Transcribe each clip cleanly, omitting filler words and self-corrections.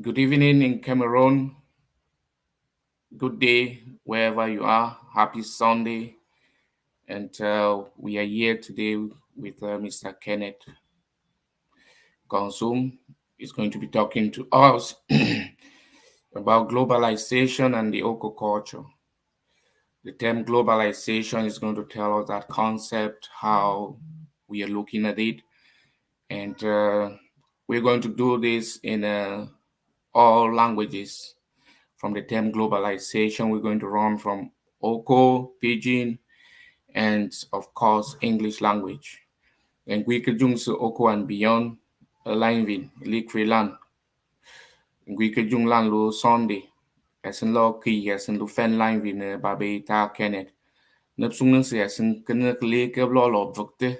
Good evening in Cameroon. Good day wherever you are. Happy Sunday. And we are here today with Mr. Kenneth Konsum. He's going to be talking to us about globalization and the Oku culture. The term globalization is going to tell us that concept, how we are looking at it. And we're going to do this in all languages. From the term globalization, we're going to run from Oko, Pidgin, and of course, English language. And we could use Oko and beyond Linevin, Likrilan. We could use Lanlo Sunday, as in Law Key, as in Lufen Linevin, Babe Tah Kennette. Nepsung as in Kanak Lake of Law Victor,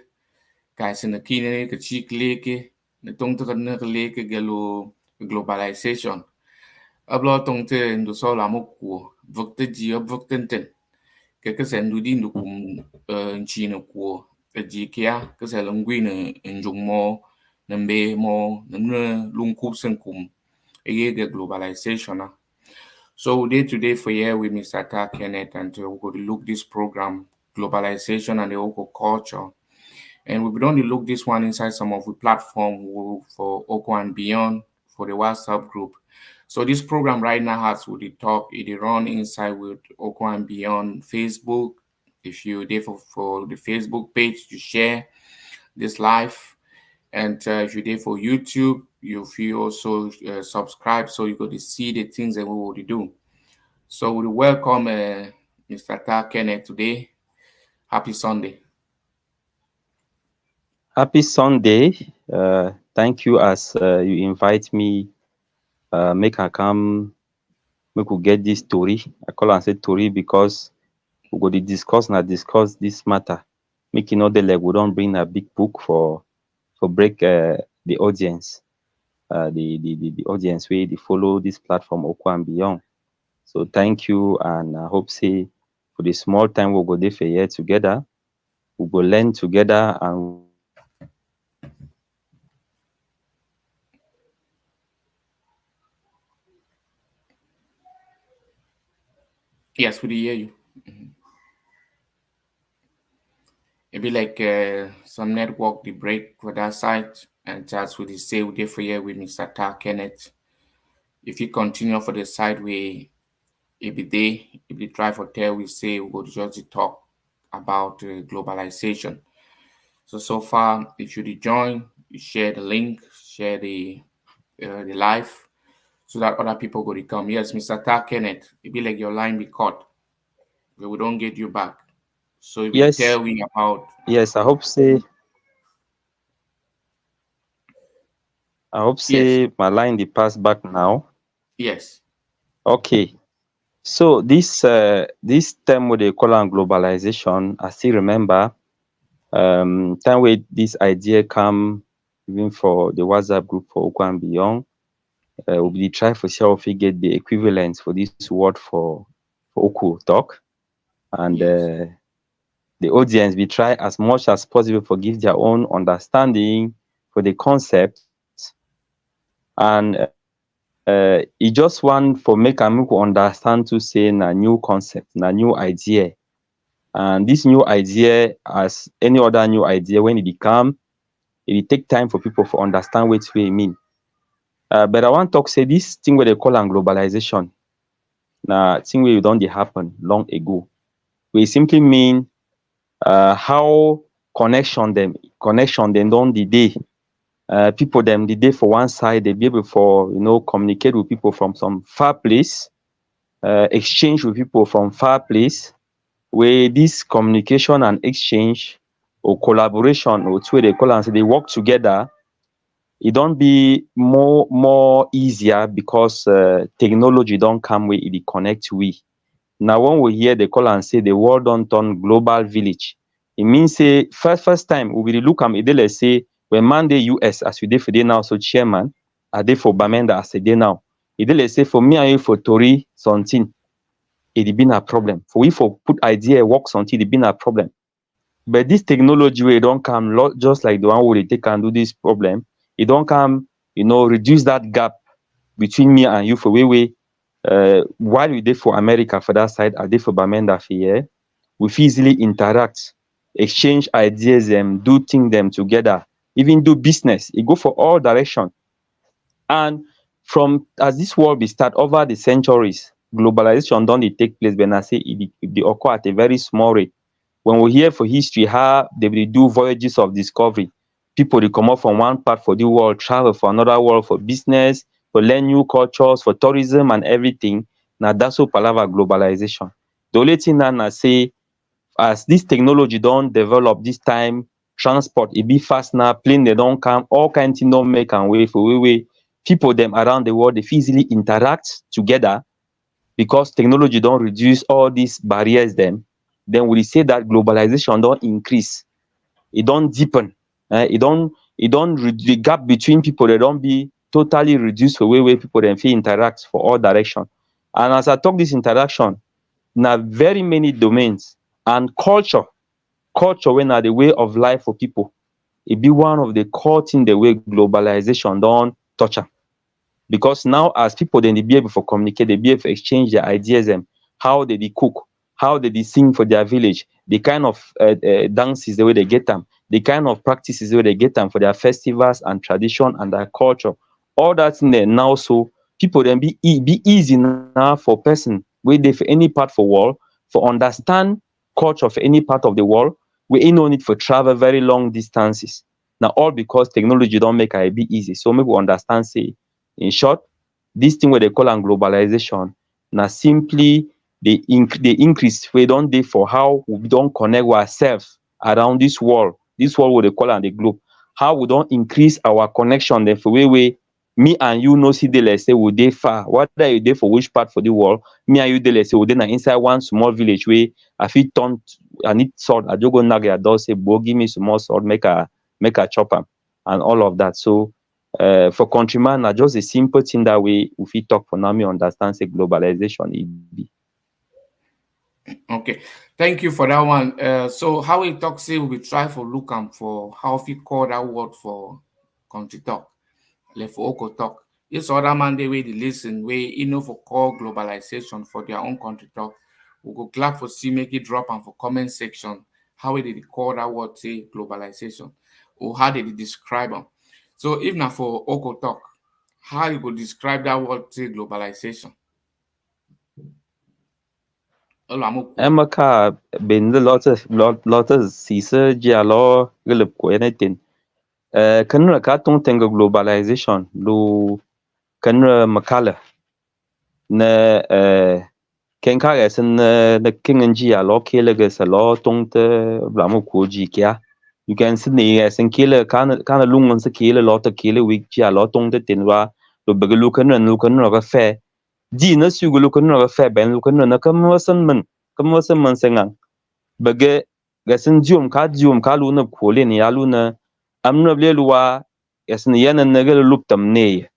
guys in the Kine, the Cheek Lake, the Tonka Lake Galo globalization. Ablo Tongte in the Solamuku, Victor G of Victor. Cái sen du din du kum chi no ko ji kia cái sen long gui ne njung mo nambe mo namne lung kup sen kum the globalization. So day today for here with Mr. Tah Kennette, and we're going to look this program globalization and the Oku culture, and we've done to look this one inside some of the platform for Oku and beyond for the WhatsApp group. So this program right now has with the talk, it run inside with Oku and Beyond Facebook. If you're there for the Facebook page, you share this live. And if you're there for YouTube, you feel also subscribe so you got to see the things that we will do. So we welcome Mr. Tah Kennette today. Happy Sunday. Happy Sunday. Thank you as you invite me. Make I come, make we get this story. I call and say story because we go to discuss this matter. Make you know the leg we don't bring a big book for break the audience. The audience way they follow this platform Oku and beyond. So thank you, and I hope say for the small time we'll go there for here together. We go learn together and Yes, we hear you. It be like some network the break for that site, and that's what they say we for here with Mr. Tah Kennette. If you continue for the side we if they try for tell we say we go to just talk about globalization. So far, if you join, you share the link, share the live, so that other people go to come. Yes, Mr. Tah Kennette, it be like your line be cut, but we don't get you back. So if you yes, tell me about yes, I hope yes, say my line the pass back now. yes, Okay. So this term what they call on globalization, I still remember time where this idea come even for the WhatsApp group for Oku and beyond. We try for sure if we get the equivalent for this word for Oku talk. And yes. the audience we try as much as possible for give their own understanding for the concept. And e just want for make am understand to say na new concept, na new idea. And this new idea, as any other new idea, when it become, it take time for people to understand what we mean. But I want talk say this thing where they call am globalization, na thing where don dey happen long ago. We simply mean how connection them don the day. People them the day for one side, they be able for communicate with people from some far place, exchange with people from far place, where this communication and exchange or collaboration or two they call and say they work together, it don't be more easier because technology don't come where it connect we. Now when we hear they call and say the world don't turn global village, it means say first time we will look at it, let's say when man the US as we did for day now, so chairman are they for Bamenda as a day now. It let's say for me and you for Tori something, it been a problem. For we for put idea works until it been a problem. But this technology where it don't come just like the one where they take and do this problem, it don't come, reduce that gap between me and you for way while we did for America for that side, I did for Bamenda for here, we fit easily interact, exchange ideas, do things them together, even do business. It go for all direction. And from as this world be start over the centuries, globalization don dey take place, but I say it dey occur at a very small rate. When we hear for history how they dey do voyages of discovery, people dey comot from one part for the world, travel for another world for business, for learn new cultures, for tourism and everything. Na that's so palava globalization. The only thing now na say as this technology don develop this time, transport e be fast now, plane dem don come, all kind thing don make am way for way people dem around the world dey fit easily interact together because technology don reduce all these barriers dem. Then we dey say that globalization don increase, e don deepen, the gap between people dem don be totally reduced for way people dem fit interact for all direction. And as I talk this interaction, na very many domains and culture wey na the way of life for people, e be one of the core thing the way globalization don touch am. Because now as people dem dey be able for communicate, dey be able for exchange their ideas, how they dey cook, how they dey sing for their village, the kind of dances the way they get am, the kind of practices the way they get am for their festivals and tradition and their culture, all that thing dem now, so people dem be easy now for person wey dey for any part for world for understand culture for any part of the world, wey e no need for travel very long distances. Na all because technology don make am be easy. So make we understand say, in short, this thing wey they call am globalization na simply the increase wey don dey for how we don connect ourselves around this world wey they call am the globe. How we don increase our connection dem for way me and you no see dey like say we dey far, whether you dey for which part for the world, me and you dey like say we dey na inside one small village wey I fit turn, I need salt, I just go knack your door say, "Bo, give me small salt, make I chop am," and all of that. So for countryman, na just a simple thing that way we fit talk for now. Me understand say globalization e be. Okay, thank you for that one. So how we talk say we try for look am for how we call that word for country talk, like for Oku talk. This other man they way they listen, way you know for call globalization for their own country talk. We go glad for see make it drop and for comment section how they call that word say globalization or how they describe them. So if not for Oku talk, how you go describe that word say globalization? Emaka ben the lots sisa giallo glup ko anything. Kanra ka tong tenga globalization lo kanra makala na ken ka gasen na kingen giallo kele gasa lo tong te blamo ko ji kya. You can see the gasen kele kana lungon sa kele lo te kele week giallo tong te tenwa lo begelu kanra ka fe. Ji na su gulu kanra ka fe ben lu kanra na kamasan man sengang bage gasin jium ka lu na kole ni alu na amna bleluwa gasin yana na gele luptam ne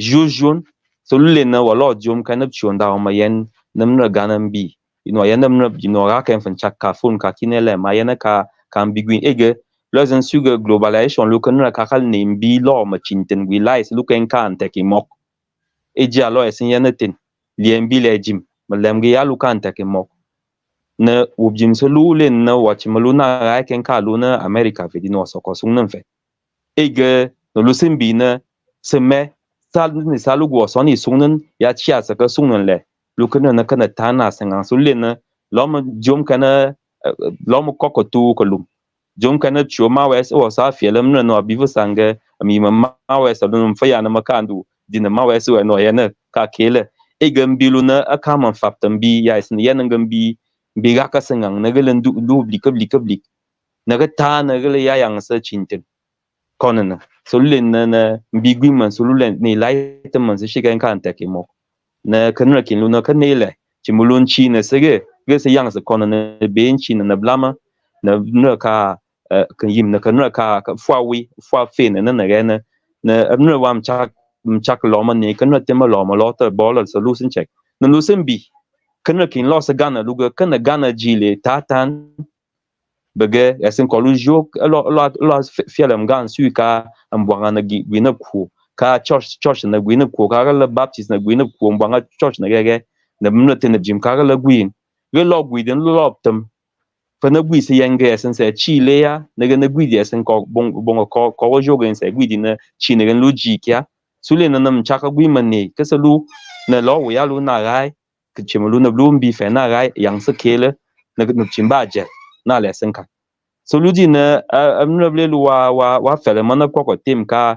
jujun so lule na wala jium kanap chionda ma yen namna ganan bi yan namna ga kan fan chakka fun ka kinele ma yana ka kan biguin ege lazan suga globalization lu kanra ka kal ne bi lo ma chinten wi lais lu kan kan tekimok eji alo esin yana tin lien bi le jim malem ge ya lu kan tekimok na wubjim so lu len na wachi maluna ga ken ka lu na America fe di no so ko sun nan fe ege no lu sin bi na seme sal ni salu go so ni sun nan ya chia sa ka sun nan le lu kana na kana ta na san so len na lo ma jom kana lo ma kokotu ko lum jom kana chuo ma wes o sa fe lam na no bi fu sange mi ma wes no fa ya na makandu dina ma wes no ya na ka kele ege mbilu na aka man faptam bi ya sin ya nan bi biga ka sengang na gelen du blik na ga ta na gele ya yang sa chintin konana so len na bigwi man so len ni lai ta man se shiga kan ta ke mo na kanra kin lu na kan ne le chimulun chi na sege ge se yang sa konana ben chi na blama na ka kan yim na kanra ka fwa wi fwa fe na ga na amna wam chak lo man ni kanra te ma lo ta bol solution check na lu sen bi kana kin losa gana luga kana gana jile tatan bege yasin kolu jok lo fialam gan suika ambwanga na gi wina ku ka church na gwin ko ka la baptist na gwin ko mbanga church na ge na mna tin jim ka la gwin ge lo gwin lo tem fa na gwi se yenge sen se chi le ya na gwi de sen ko bon ko jo gen se gwi na chi na gen lu ji kya su le na nam cha ka gwi man ne ka se lu na lo wo ya lu na rai ke chim lu na lu mbi fe na rai yang se kele na chim ba je na le sen ka so lu di na amna ble lu wa fe le man ko tim ka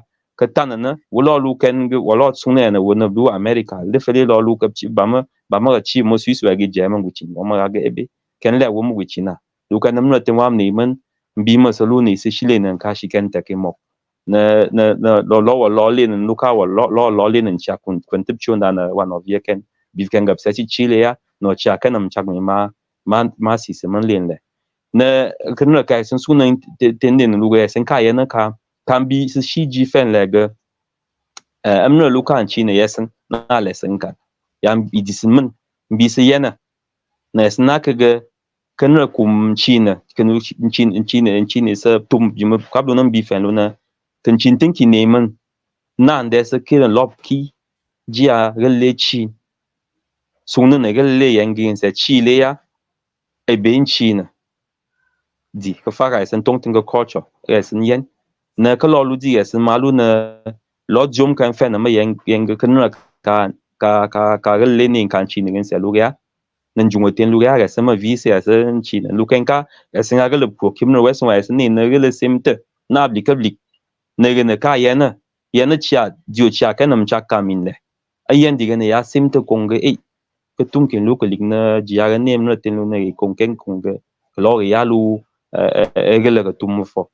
tan na wo lo lu ken wo lo chung ne na wo na lu america le fe le lo lu ka chi ba ma chi mo su su ge je man gu chi mo ma ge ebe ken le wo mu gu chi na lu ka nam na te wam ni man bi ma so lu ni se shile nan ka shi ken ta ke mo na lo le nan lu ka wo lo le nan cha kun tip chu na one of ye ken bi ken gap sa chi chile ya no cha ken nam cha mi ma si se man len le na kan na ka sun sunan ten den lu ga sen ka ya na ka kan bi su shi ji fen le ga amna lu kan chi ne yesen na le sen ka ya bi dismin bi se yana na sna ka ga kan kum china kan china sa tum jima kablo nan bi fen lo na kan chin tin ki neman nan da sa kiran lobki jiya galle chi sunu ne galle yangin sa chi le ya e ben china di ka fara san tong tin ga culture san yen na ka lo lu di san malu na lo jom kan fen na ma yang kan ka galle ne kan china gen sa lu ya nan jungo ten lu ya sa ma vi se san china lu kan ka san ga le pro kim no wes wa san ne na le simte na bli ka bli ne ga na ka yana cha dio cha kan nam cha ka min le ayen diga ne ya simte kong ga ka tum ken lu ka lik na ji ya ne na ten lu ne kong ken kong ga lo ya lu ga le ka tum fo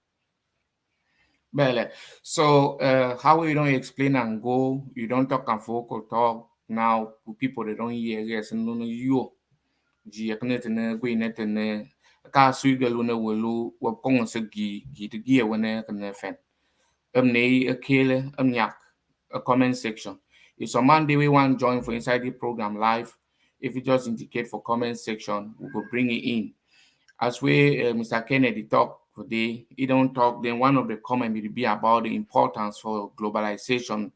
Bele. So how we don't explain and go, you don't talk and focal talk now to people they don't hear yes and no you ji yaknet ne gwe net ne ka su ga lu ne welu wa kong se gi de gi wona kan ne fen ne a kele nyak a comment section if some man they we want join for inside the program live if you just indicate for comment section we will bring it in as we Mr. Kennedy talk today, he don't talk. Then one of the comment will be about the importance for globalization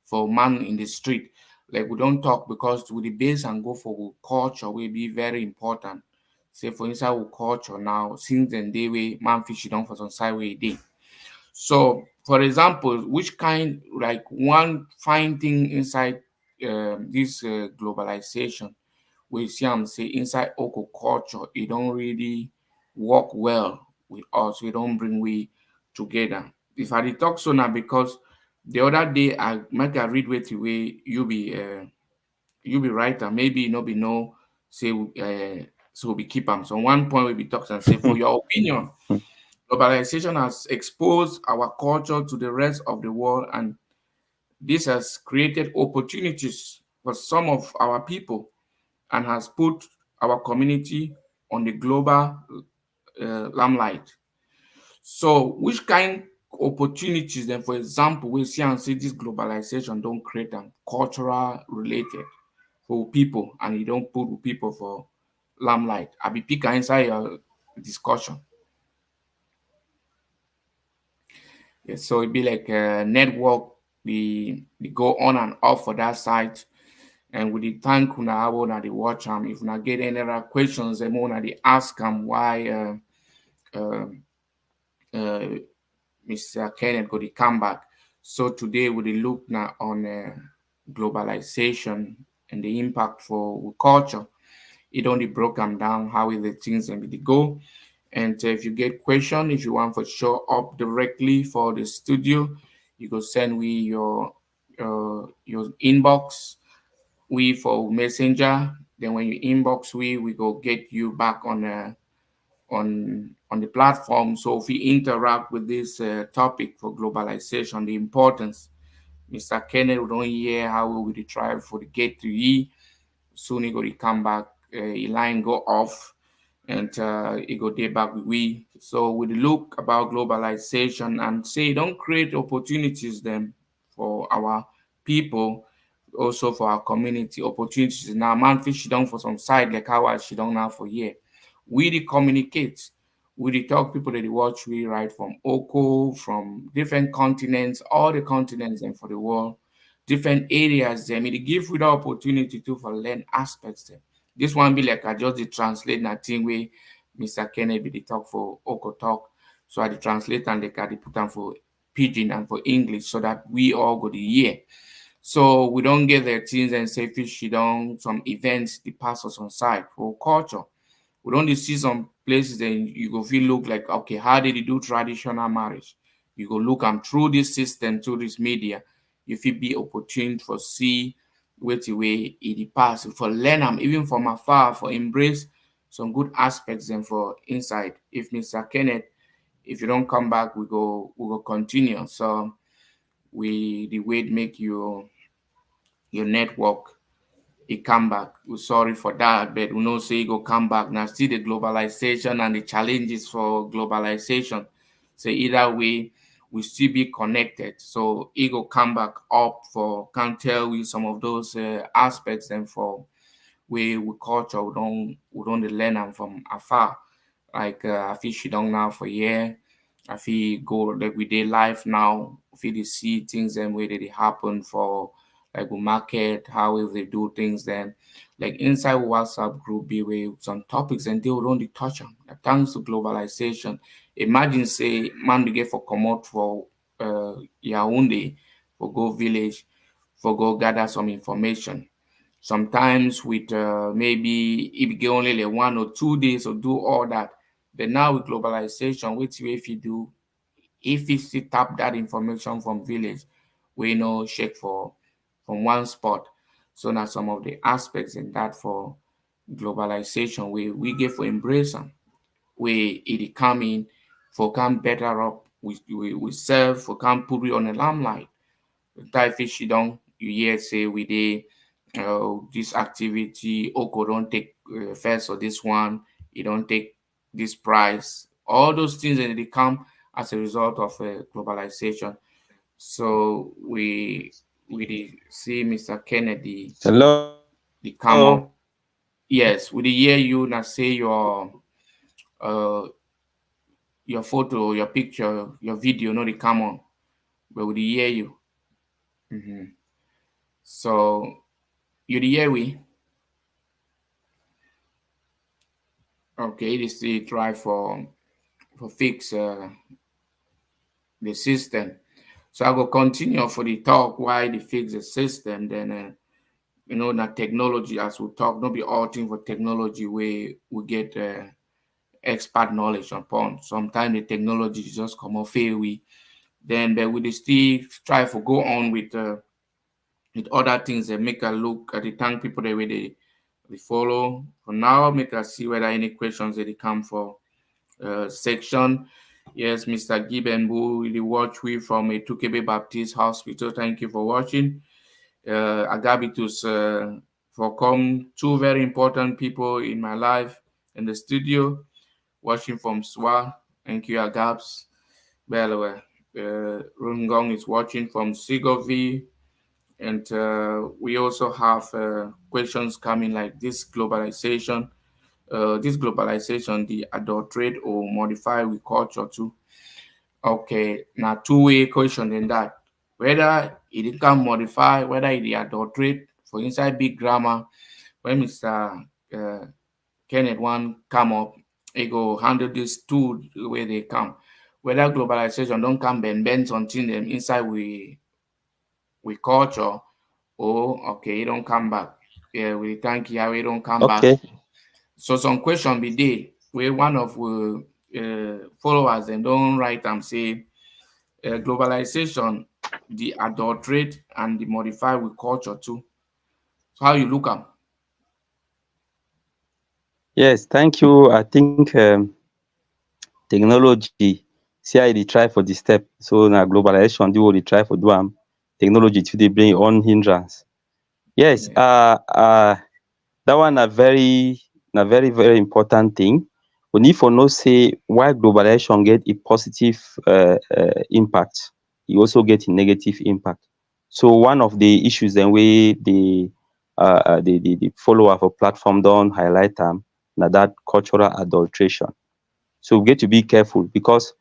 for man in the street. Like we don't talk because with the base and go for culture will be very important. Say for instance, with culture now, since then they way man fish down for some side way day. So for example, which kind like one fine thing inside this globalization we see am say inside Oku culture, it don't really work well with us. We don't bring we together. If I dey talk so now because the other day I make a read with the way you be writer, maybe you know be no say so we keep them. So one point we be talking and say for your opinion, globalization has exposed our culture to the rest of the world and this has created opportunities for some of our people and has put our community on the global limelight. So, which kind opportunities then, for example, we see and see this globalization don't create them cultural related for people and you don't put people for limelight. I be pick inside your discussion. Yeah, so it be like a network. We go on and off for that site. And with the thank una abo na the watch if una get any other questions, them una the ask why uh, uh, Mr. Kenneth go the come back. So today we dey look now on globalization and the impact for culture. It only broke them down how is the things and the go. And if you get question, if you want for show up directly for the studio, you go send we your inbox we for messenger. Then when you inbox we go get you back on the platform. So if we interact with this topic for globalization, the importance, Mr. Kenneth, we don't hear how we will try for the get to ye. Soon he go to come back, line go off, and he go there back with we. So we look about globalization and say don't create opportunities then for our people, also for our community opportunities. Now man fish down for some side like how I she don't now for here. We communicate. We dey talk people that they watch we right from Oku, from different continents, all the continents and for the world, different areas them. It give we the opportunity to for learn aspects them. This one be like I just dey translate that thing way Mr. Kenneth be the talk for Oku talk. So I dey translate and like I dey put them for pidgin and for English so that we all go to hear. So we don't get the things and say fish down some events the pass us on side for culture. We don't see some places and you go feel look like okay, how did they do traditional marriage? You go look am through this system, through this media. You feel be opportune for see which way it pass for learn am even from afar for embrace some good aspects and for inside. If Mr. Kenneth, if you don't come back, we go continue. So we the way make your network he come back. We're sorry for that, but we know say he go come back. Now still the globalization and the challenges for globalization. So either way, we still be connected. So he go come back up for can tell you some of those aspects and for we culture we don't dey learn them from afar. Like I feel she don't now for year. I feel go like we day life now. I feel they see things and way that they happen for like we market, how if they do things then like inside WhatsApp group be with some topics and they would only touch them. Like, thanks to globalization. Imagine say man we get for come out for Yaoundé for go village for go gather some information sometimes with maybe it get only like 1 or 2 days to do all that. But now with globalization, which way if you do, if you still tap that information from village, we know check for from one spot. So now some of the aspects in that for globalization we get for embrace them. We it come in for come better up. We serve for come put it on a limelight tie fish you don you hear say we dey this activity oko don take first or this one e don take this price all those things dey come as a result of globalization. So we dey see Mr. Kennedy dey Hello. come up. Yes, we dey hear you na say uh your photo your picture your video no dey come on but we dey hear you. Mhm. So you dey hear we. Okay, they still try for fix the system. So I go continue for the talk why they fix the system. Then that technology as we talk, not be all thing for technology where we get expert knowledge upon. Sometimes the technology just come off fail we. Then but we dey still try for go on with other things that make us look at the thank people that way they follow. For now, make us see whether any questions that they come for section. Yes, Mr. Gibbon, who really watch we from a Tukebe Baptist Hospital. Thank you for watching. Agabitus for come two very important people in my life in the studio, watching from Swa. Thank you, Agabs. Bellewe. Rungong is watching from Sigovi. And we also have questions coming like this globalization, the adulterate or modify with culture too. Okay, now two-way question in that. Whether it can modify, whether it adulterate for inside big grammar, when Mr. Kenneth one come up, he go handle this two where they come. Whether globalization don't come bend something them inside we culture, oh okay, he don't come back. Yeah, we thank you how he don't come back. Okay. So some question be there where one of followers and don't write and say globalization, the adulterate and the modify with culture too. So how you look at? Yes, thank you. I think technology, see how they try for the step. So now globalization, do what they try for do technology to they bring on hindrance. Yes, Yeah. that one a very important thing. We need for know say why globalization get a positive impact, e also get a negative impact. So one of the issues then wey the follower for platform don highlight am na that cultural adulteration. So we get to be careful, because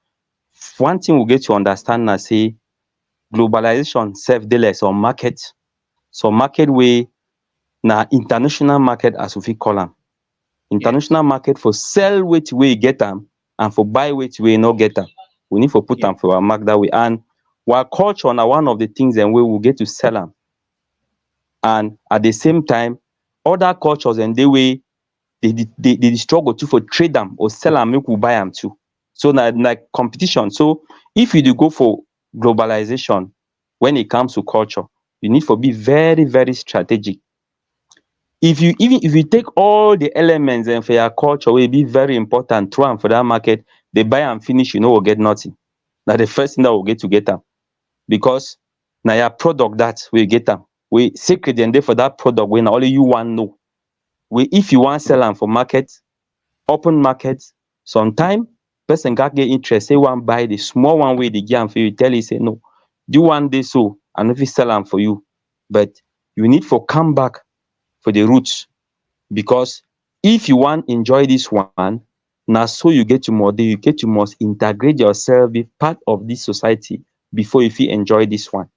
one thing we get to understand na say globalization sef dey like some market wey na international market, as we fit call am. Yes. International market for sell wetin wey you get am and for buy wetin wey you no get am. We need for put Yeah. am for our mark that way. And our culture na one of the things dem wey we get to sell am. And at the same time, other cultures dem dey wey dey struggle too for trade am or sell am make we buy am too. So na like competition. So if you dey go for globalization when it comes to culture, you need for be very very strategic. If you take all the elements dem for your culture wey be very important, throw am for that market, dey buy am finish, you no go get nothing. Na the first thing that we get to get am, because na your product that wey you get am, wey secret dem dey for that product wey na only you wan know. Wey if you wan sell am for market, open market, sometime person gats get interest say wan buy the small one wey dey give am for you, tell you say no, do one day so I no fit sell am for you, but you need for come back for the roots, because if you wan enjoy this one, na so you get to must integrate yourself, be part of this society before you fit enjoy this one.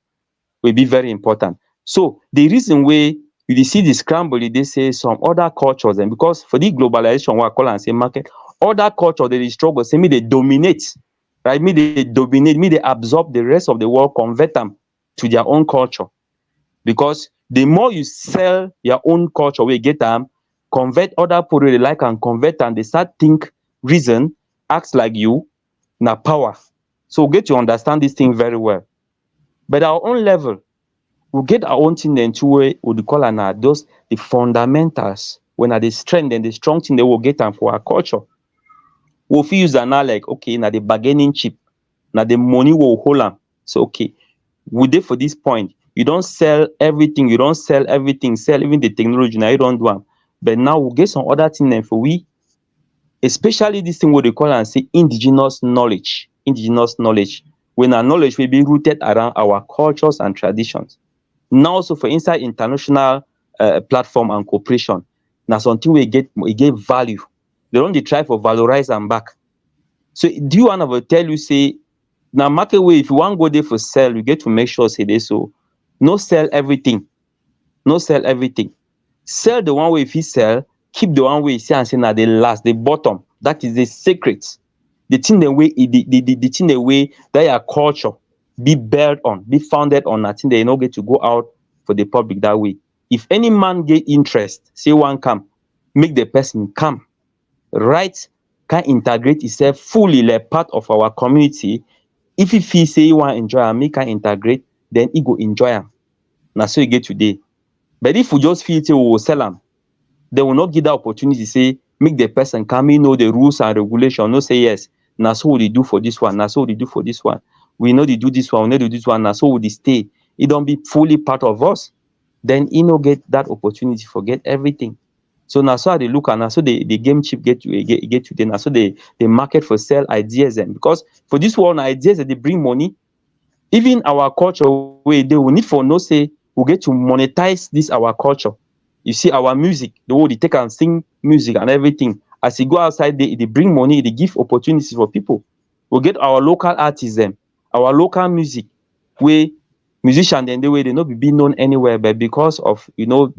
Will be very important. So the reason wey you dey see the scramble, e dey say some other cultures dem, because for this globalization wey I call am say market, other culture dey struggle say make dey dominate, right? Make dey dominate, make dey absorb the rest of the world, convert am to their own culture. Because the more you sell your own culture wey you get am, convert other people wey dey like am, convert am, dey start think, reason, act like you, na power. So we get to understand this thing very well. But our own level, we get our own thing dem too wey we dey call am na those the fundamentals, wey na the strength dem, the strong thing dem we get am for our culture. We fit use am now like, okay, na the bargaining chip, na the money wey we hold am. So okay, we dey for this point, you don sell everything, sell even the technology, na you don do am. But now we get some other thing dem for we, especially this thing wey dey call am say indigenous knowledge. Wey na knowledge wey be rooted around our cultures and traditions. Now also for inside international platform and cooperation, na something wey e get value. Dey don dey try for valorize am back. So do you wan ever tell you say na market wey if you wan go there for sell, you get to make sure say dey so no sell everything. Sell the one wey you fit sell, keep the one wey you see am say na the last, the bottom. That is the secret. The thing dem wey the thing dem wey that your culture be built on, be founded on, na thing dem you no get to go out for the public that way. If any man get interest, say wan come, make the person come, right? Can integrate itself fully like part of our community. If e feel say e wan enjoy am, make am integrate, then e go enjoy am. Na so e get today. But if we just feel say we go sell am, they will not give that opportunity say make the person come in, know the rules and regulation, no say yes, na so we dey do for this one, na so we dey do for this one. We no dey do this one, we no dey do this one, na so we dey stay. E don be fully part of us. Then e no get that opportunity, forget everything. So na so I dey look am, na so the game chip get today, na so the market for sell ideas dem. Because for this world, na ideas dey bring money. Even our culture wey dey, we need for know say we get to monetize this our culture. You see our music, the way they take and sing music and everything, as e go outside there, e dey bring money, e dey give opportunities for people. We get our local artists dem, our local music, wey musician dem dey wey dey no be known anywhere, but because of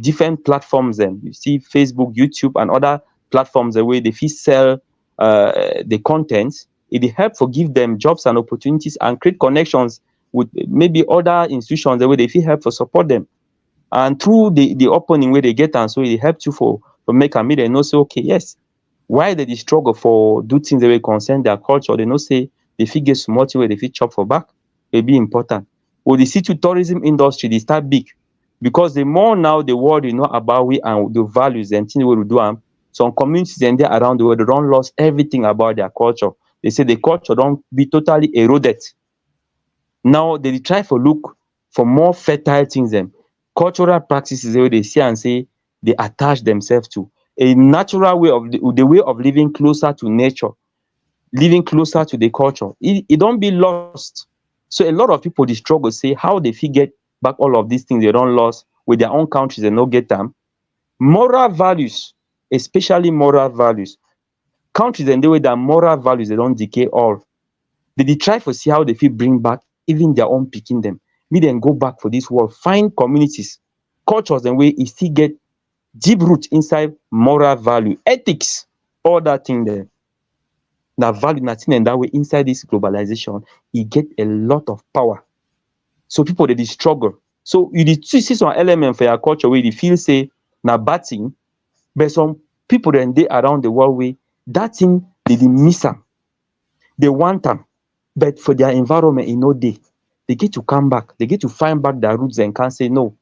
different platforms dem, you see Facebook, YouTube and other platforms dem wey dey fit sell the content, e dey help for give them jobs and opportunities and create connections with maybe other institutions dem wey dey fit help for support them. And through the opening wey dey get am, so e dey help you for make am, make dem know say okay, yes, why they dey struggle for do things wey concern their culture, they know say they fit get small thing wey they fit chop for back, e be important. But the city tourism industry dey start big, because the more now the world dey know about we and the values and things wey we do am, some communities dem dey around the world, they don lost everything about their culture. They say the culture don be totally eroded. Now they dey try for look for more fertile things dem, cultural practices wey they see and say they attach themselves to a natural way of the way of living closer to nature, living closer to the culture. It don't be lost. So a lot of people dey struggle say how they fit get back all of these things they don lost with their own countries, they no get them. Moral values, especially moral values, countries and the way their moral values they don't decay all. They try for see how they fit bring back even their own pikin them. Me then go back for this world, find communities, cultures and way it still get deep root inside moral value, ethics, all that thing there. Na value na thing and that way inside this globalization, e get a lot of power. So people they struggle. So you dey see some element for your culture where you feel say na bad thing, but some people then they around the world way that thing they dey miss am, they want am, but for their environment e no dey. They get to come back, they get to find back their roots and can say no,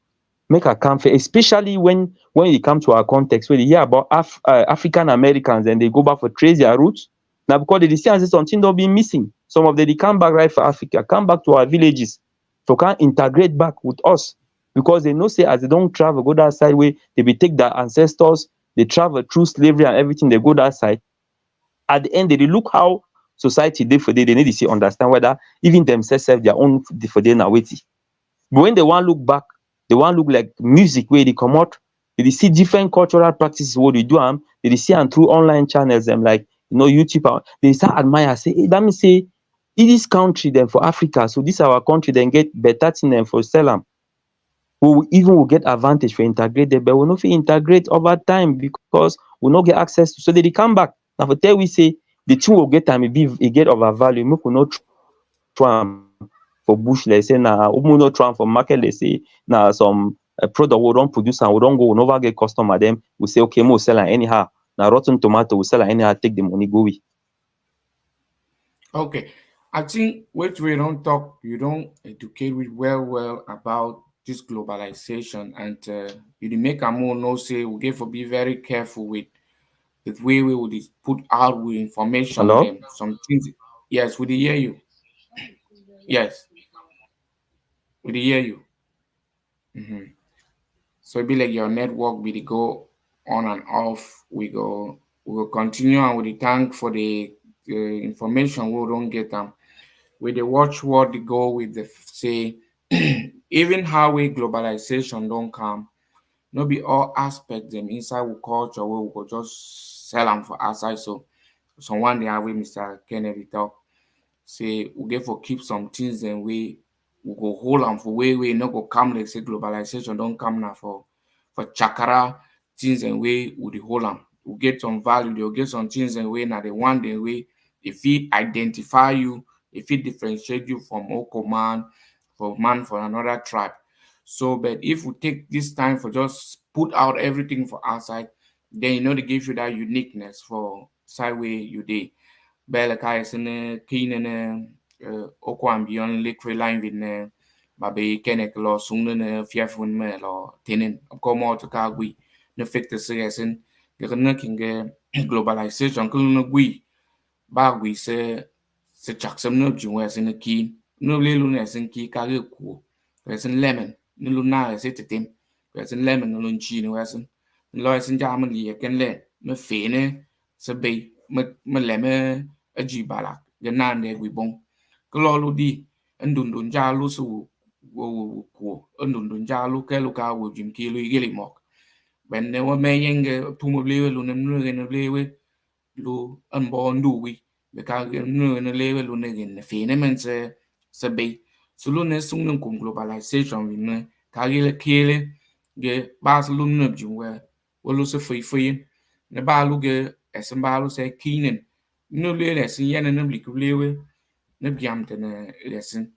make I come first, especially when e come to our context wey dey hear about African Americans and they go back for trace their roots. Na because they dey see am say something don be missing. Some of them dey come back right for Africa, come back to our villages to come integrate back with us, because they know say as they don travel go that side wey they be take their ancestors, they travel through slavery and everything, they go that side. At the end they dey look how society dey for there, they need to see understand whether even themselves sef their own for there na wetin. But when they wan look back, they wan look like music wey dey comot, they dey see different cultural practices wey dey do am, they dey see am through online channels dem like YouTube and they start admire say that mean say in this country dem for Africa, so this our country dem get better thing dem for sell am. We even will get advantage for integrate dem, but we no fit integrate over time because we no get access to. So they dey come back na for tell we say the thing we get am e get overvalue, make we no throw am for bush like say na, make we no throw am for market like say na some product we don produce and we don go, we never get customer dem, we say okay make we sell am anyhow. Na rotten tomato we sell am anyhow, take the money go away. Okay, I think what we don't talk, you don't educate with well about this globalization, and you dey make a more know say we get to be very careful with the way we would put out with information. Hello? Them some things. Yes, we dey hear you. Yes, we dey hear you. Hmm. So it be like your network be the go on and off. We will continue and we dey thank for the information we don't get them. We dey watch what they go with the say even how we globalization don't come. No be all aspects them inside we culture we go just sell them for outside. So someone day have Mr. Kennedy talk say we get for keep some things and we go hold on for we no go come like say globalization don't come now for chakara things and we dey hold on. We get some value, they'll get some things and we now the one day we if it identify you, if it differentiate you from Oko man, for man for another tribe. So but if we take this time for just put out everything for outside, then you know they give you that uniqueness for sideway you did. Bella kai sene kine ne oko ambion liquid line with ne babe kenek lo sung ne fiafun me lo tenen ko mo to ka gui ne fikte se sen ge ne kinge globalization kun ne gui ba gui se chak sem no ju we sen ki no le lu ne sen ki ka ge ku we sen lemon ne lu na se tetem we sen lemon no lu chi ne we sen lo sen ja man li ken le me fe ne se be me le me aji balak ge nan de gui bon ko lo lu di ndun dun ja lu su wo ko ndun dun ja lu ke lu ka wo jim ki lu ge li mok ben ne wa me yenge tu mo le lu ne ne le lu an bo ndu wi be ka ne le lu ne ne fe ne men se be su lu ne sung ne kum globalization wi ne ka le kele ge ba su lu ne ju we wo lu se fe ne ba lu ge esen ba lu se kinen no le le sin yan ne blik le we ne biam te ne lesen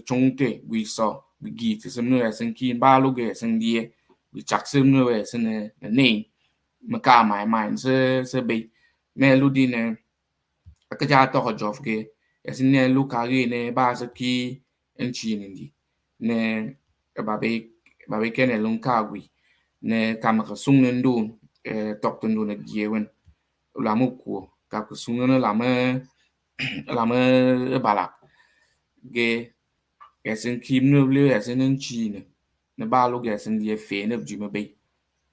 chung te wi so wi gi te sem no lesen kin ba lu ge sen die wi chak sem no lesen ne mà cả mãi se be ne lu di ne ka ja to ho jof ge es ne lu ka ge ne ba se ki en chi ni di ne ba be ke ne lu ka wi ne ka ma ka sung ne ndu tok tu ndu ne ge wen la mu ku ka ku sung ne la me ba la ge esen kim ne ble esen en chi ne ba lu ge esen die fe ne ju me be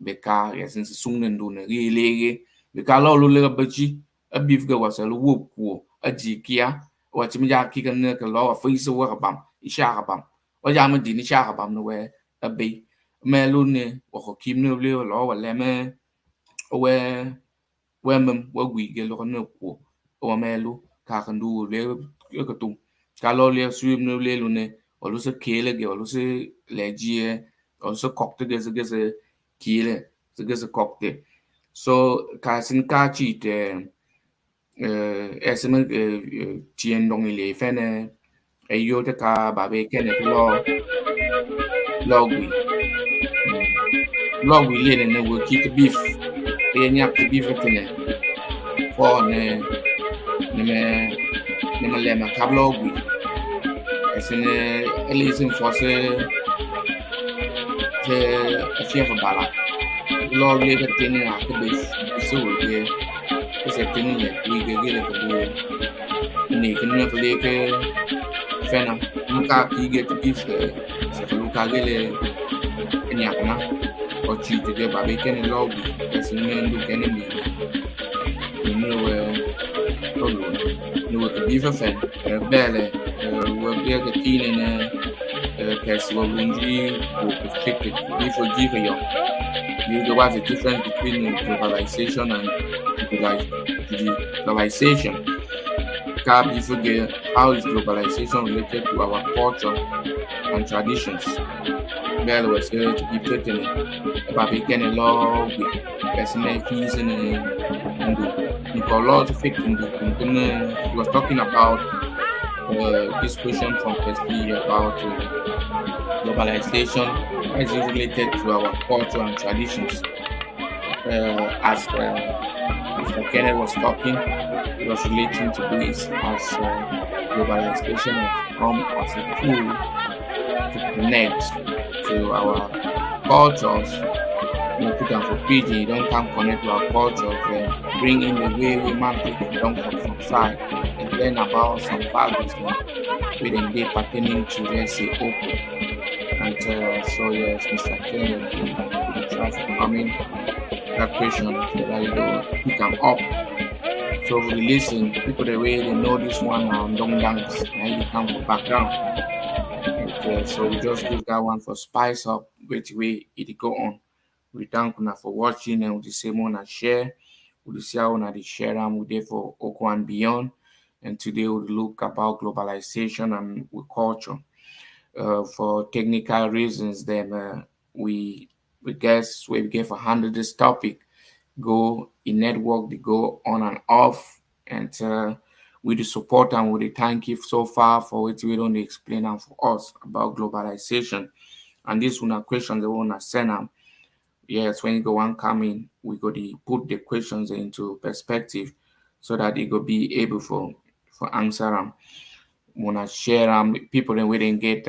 beka yasin sung ne ndu ne ri lege beka lo lu le ba chi a bif ga wasa lu wo ku a ji kia wa chi ya ki kan ne ka lo fa iso wa bam i sha ka bam wa ya ma di ni sha ka bam no we a be me lu ne wa ko kim ne le lo wa le me we wemem wegwige lo ne kwo o melu ka kan du le ka tu ka lo le su ne le lu ne o lu se kele ge o lu se le jie o se kokte ge se kile se kokte so ka sin ka chi te esem tien dong ile fene e yo te ka ba be kene lo gwi lo gwi le ne wo ki te beef e nyak te beef te ne fo ne me le ma kablo gwi esene elisin fo se a fia fa bala lo le ke tene a ke be so ge se tene le gwi ge le ko do ni ke ne le ke fena nunca ki ge te beef se ko luka ge le nyak na o chi te ge ba be kene lo gwi esene ndu kene mi ni we Lolo, nu ke bifa fen, bele, we be ke tine ne, kes lo lungi, wo perfected, bifo jiva yo. You was the difference between globalization and digitalization. Ka bifo ge, how is globalization related to our culture and traditions? Bele was here to be taken, but we can allow with personal fees and a lot of fiction. He was talking about this question from Presley about globalization as it related to our culture and traditions. As Mr. Kenneth was talking, he was relating to this as globalization has come as a tool to connect to our cultures. You put them for PG, don't come connect to our cultures and bring in the way we man people don't come from side and learn about some values within they pertaining to let's say Oku. And so yes, Mr. Kenneth, we try for coming that question so that you don't pick them up. So we listen, people the way they know this one and don't dance, and they come for background. And, so we just use that one for spice up which way it go on. We thank you for watching and we say more and share. We see how we share them with there for Oku and beyond. And today we'll look about globalization and culture. For technical reasons, then we guess we get for handle this topic. Go in network, they go on and off, and with the support and with the thank you so far for it we don't explain them for us about globalization. And this one are questions they want to send them. Yes, when you go one come in, we go to put the questions into perspective so that they go be able for answer them. Wanna share them people then we didn't get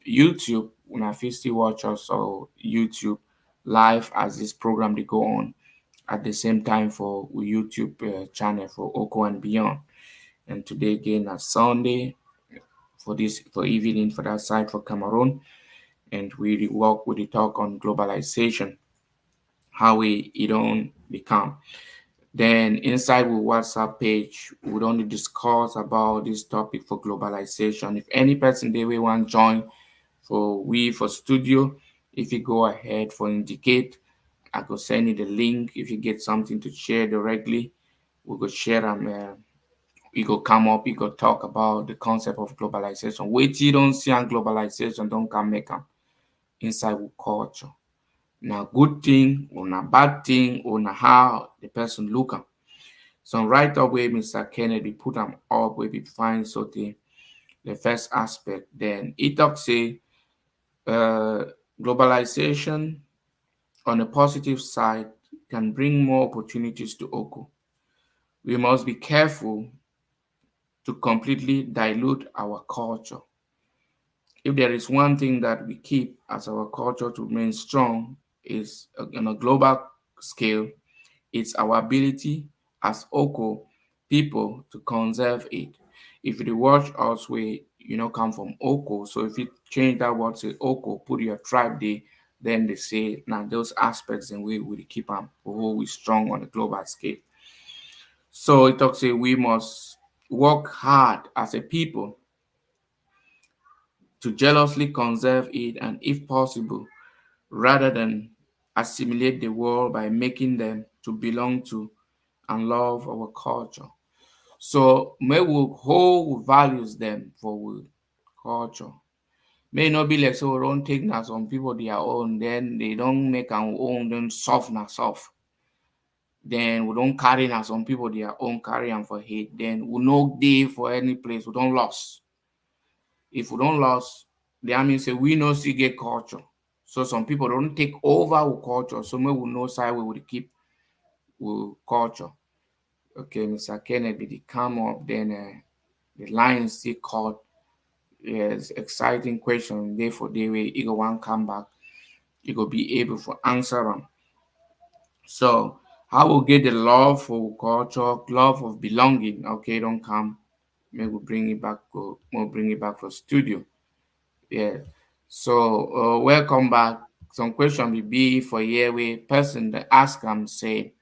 YouTube when I still watch us or YouTube live as this program they go on at the same time for YouTube channel for Oko and beyond. And today again at Sunday for this for evening for that side for Cameroon, and we work with the talk on globalization, how we it don't become. Then inside we WhatsApp page, we don't discuss about this topic for globalization. If any person they will want join for studio, if you go ahead for indicate, I could send you the link. If you get something to share directly, we could share them. We go come up, we go talk about the concept of globalization. Wait, you don't see on globalization, don't come make them inside with culture. Now good thing or na bad thing or na how the person look am. So right away, Mr. Kennedy put them up where we find so the first aspect. Then he talk say uh, globalization on the positive side can bring more opportunities to Oku. We must be careful to completely dilute our culture. If there is one thing that we keep as our culture to remain strong is on a global scale, it's our ability as Oko people to conserve it. If you watch us, we come from Oko, so if you change that word to Oko, put your tribe there, then they say now those aspects and we will keep them we strong on a global scale. So it talks say we must work hard as a people to jealously conserve it and if possible, rather than assimilate the world by making them to belong to and love our culture. So may we hold values them for we culture. May not be like so we don't take na some people their own, then they don't make our own, then soft na soft. Then we don't carry na some people their own carry and for hate. Then we no day for any place. We don't lost. If we don't lost, that means say we no still get culture. So some people don't take over our culture. So may we know side we will keep with culture. Okay, Mr. Kennedy, the come up, then the line still caught. Yes, exciting question. Therefore, they will you go one come back. You go be able to answer them. So how we get the love for culture, love of belonging. Okay, don't come. Maybe we'll bring it back. We'll bring it back for studio. Yeah. So welcome back. Some question will be for here we person that ask them say,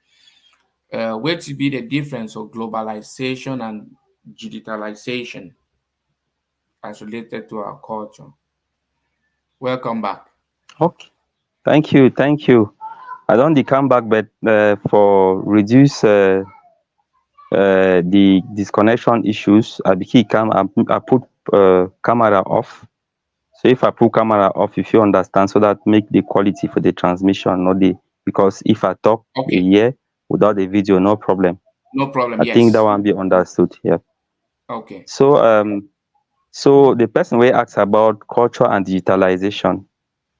what will be the difference of globalization and digitalization as related to our culture? Welcome back. Okay. Thank you. I don't dey come back, but for reduce the disconnection issues, I be key come I put camera off. So if I put camera off, if you understand, so that make the quality for the transmission not the, because if I talk a Okay. year without the video, no problem. No problem. I think that Yes. one be understood. Yeah. Okay. So so the person wey ask about culture and digitalization,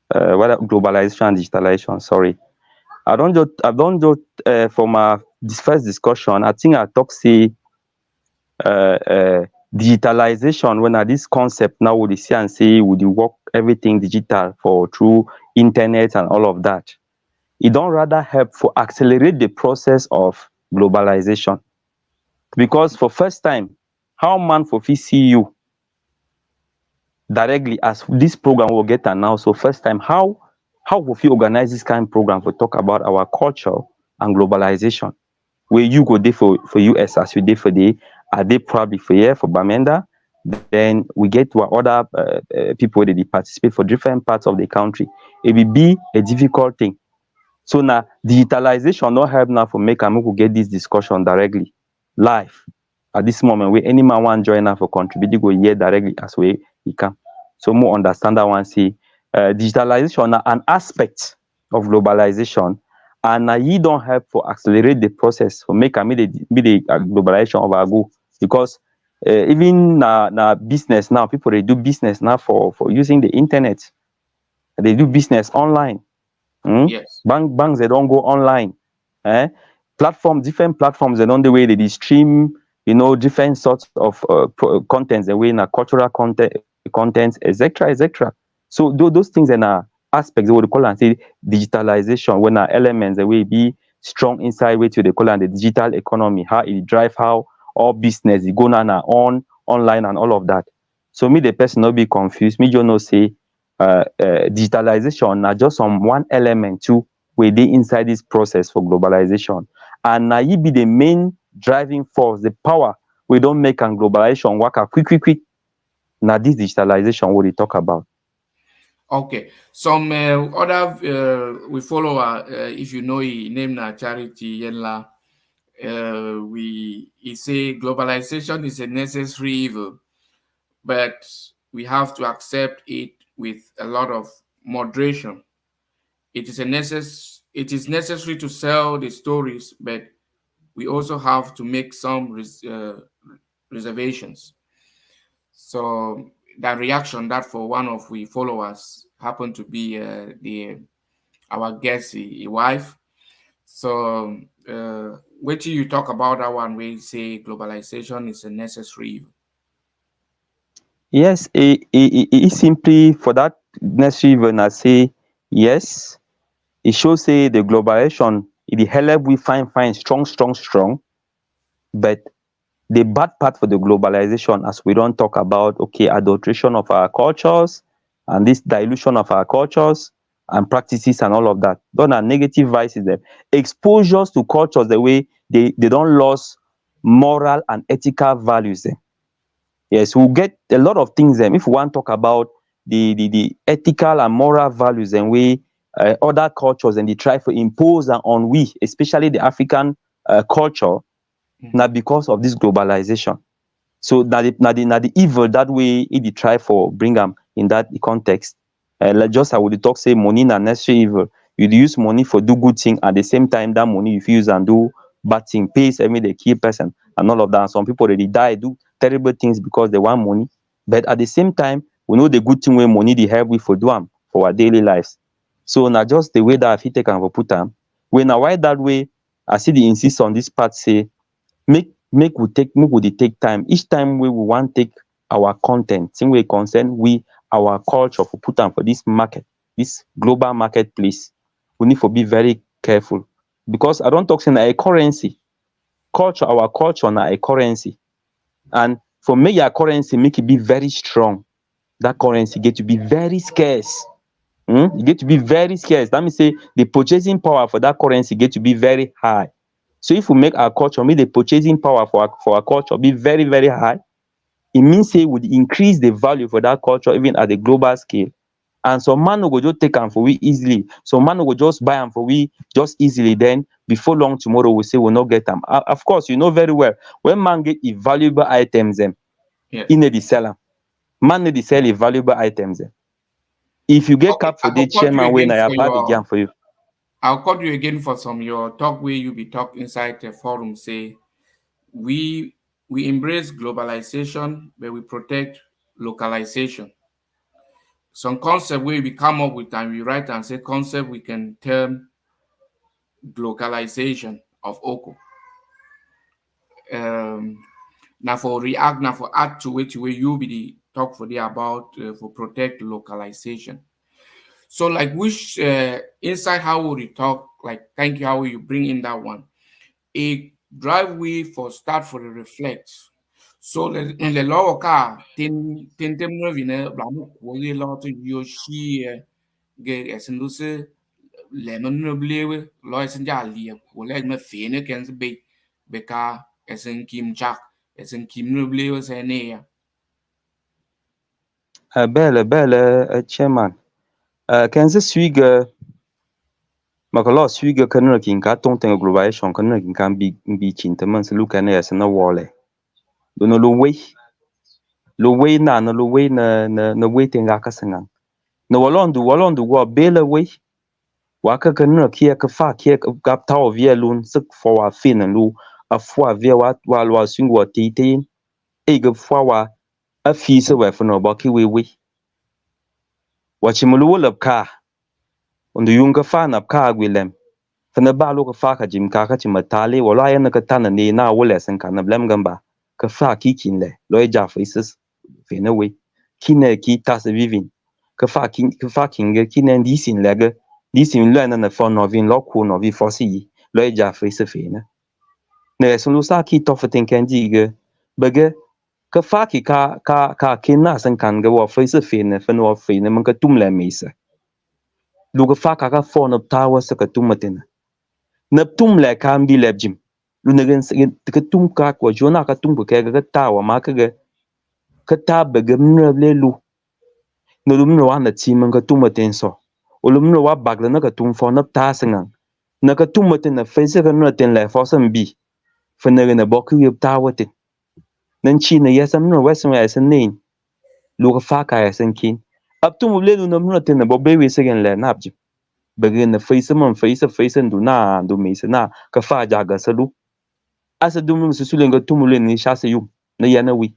whether globalization and digitalization, sorry. I don just for my this first discussion, I think I talk say digitalization, when na this concept now we dey see am say we dey work everything digital for through internet and all of that. E don rather help for accelerate the process of globalization, because for first time, how man for fit see you directly as this program wey we get am now. So first time, how we fit organize this kind program for talk about our culture and globalization, wey you go dey for US as you dey for there, I dey probably for here for Bamenda. Then we get our other people wey dey participate for different parts of the country. It will be a difficult thing. So na digitalization don help now for make am make we get this discussion directly live at this moment, wey any man wan join am for contribute, e go hear directly as wey e come. So make we understand that one say digitalization na an aspect of globalization, and na e don help for accelerate the process for make am make the globalization overgo. Because even na business now, people dey do business now for using the internet. They do business online. Yes. Banks they don go online. Different platforms they don dey wey dey stream, different sorts of contents, the way na cultural content, etc., etc. So those things and aspects wey we dey call am say digitalization, wey na elements the way be strong inside wetin we dey call am the digital economy, how e drive how all business dey go now na online and all of that. So me the person no be confused, me just know say digitalization na just one element too wey dey inside this process for globalization, and na e be the main driving force, the power wey don make am globalization waka quick. Na this digitalization we dey talk about. Okay. Some other we follow if you know he name na Charity Yenla. He say globalization is a necessary evil, but we have to accept it with a lot of moderation. It is necessary to sell the stories, but we also have to make some reservations. So that reaction that for one of we followers happened to be the our guest, wife. So what do you talk about that one where you say globalization is a necessary evil? Yes, e simply for that necessary evil, I say yes. E show say the globalization e dey help we find strong, but the bad part for the globalization, as we don talk about, okay, adulteration of our cultures and this dilution of our cultures and practices and all of that, those are negative vices dem. Exposures to cultures the way they don lost moral and ethical values dem. Yes, we get a lot of things dem. If we wan talk about the ethical and moral values dem wey other cultures dem dey try to impose on we, especially the African culture, na because of this globalization. So na the evil that way he dey try for bring am in that context. Like just I would talk say money na necessary evil. You dey use money for do good thing, at the same time that money you fit use and do bad thing, pay every dey kill person and all of that. And some people dey die do terrible things because they want money, but at the same time we know the good thing wey money dey help we for do am for our daily lives. So na just the way that I fit take am for put am. When na why that way I still dey insist on this part say make we dey take time each time wey we wan take our content, thing wey concern we, our culture, for put am for this market, this global marketplace. We need to be very careful, because I don talk say na a currency. Culture, our culture na a currency, and for make your currency make e be very strong, that currency get to be very scarce. E get to be very scarce. That means say the purchasing power for that currency get to be very high. So if we make our culture, make the purchasing power for our culture be very, very high, it means say we increase the value for that culture even at the global scale. And some man no go just take am for we easily. Some man no go just buy am for we just easily. Then before long tomorrow we say we no get am. Of course, you know very well when man get valuable items, them Yes. he no dey sell am. Man no dey sell valuable items. If you get Okay, cap for I go the cut you chairman wey again na your for bad your. again for you. I'll cut you again for some your talk where you be talk inside the forum. Say we embrace globalization, but we protect localization. Some concept where we come up with and we write and say concept we can term globalization of Oku. Now for react, now for add to it where you be the talk for the about for protect localization. So like which inside how would you talk, like thank you how will you bring in that one? A drive we for start for the reflect. So in the lower car, tin tem no vine blamu kwori lot yoshi ge esenduse lemon no blewe lo esen ja lie ko le me fene ken se be ka esen kim chak esen kim no blewe se ne ya. Bele chairman. Kan se suiga makalo suiga kan kin ka tong teng globalization kan kin kan bi chin te man se lu kan ya se na wole. Do no lo we na no lo we na we tenga ka sengan. No walondu go bele we wa ka kan kia ka fa kia ka ta o vie lun sik fo wa fin lu a fo vie wa swing wa ti e ga fo wa a fi se wa fo no ba ki we wa chimulu lab ka und yung ka fa na ka gwilem fana ba lo ka fa ka jim ka chi matale wala ya na ka tan ne na wala san ka na blem gamba ka fa ki kin le lo ja fa isis fe na we kine ki ta se vivin ka fa kin ga kine di sin le ga di sin le na fa no vin lo ku no vi fo si lo ja fa isis fe na ne so lo sa ki to fa tin kan ji ga ba ga ka fa ki ka kin na san kan ga wa fa isis fe na fa no fe na man ka tum le me sa lu ka fa ka fo na ta wa sa ka tum matin na tum le kan bi le jim lu na gan ka tum ka ko jona ka tum ko ga ta wa ma ka ta ba ga mna le lu no lu mna wa na ti man ka tum matin so o lu mna wa bag na ka tum fo na ta singa na ka tum matin na fa se ka na tin le fo san bi fa na ga na bo ku yeb ta wa tin nan chi na ya sam na wa san ya san ne lu ka fa ka ya san kin ab tum le lu na mna tin na bo be we se gan le na jim bagin na faisa man faisa ndu na ndu misa na ka fa ja ga salu asa dum su sulen ga tumule ni shase yu na yana wi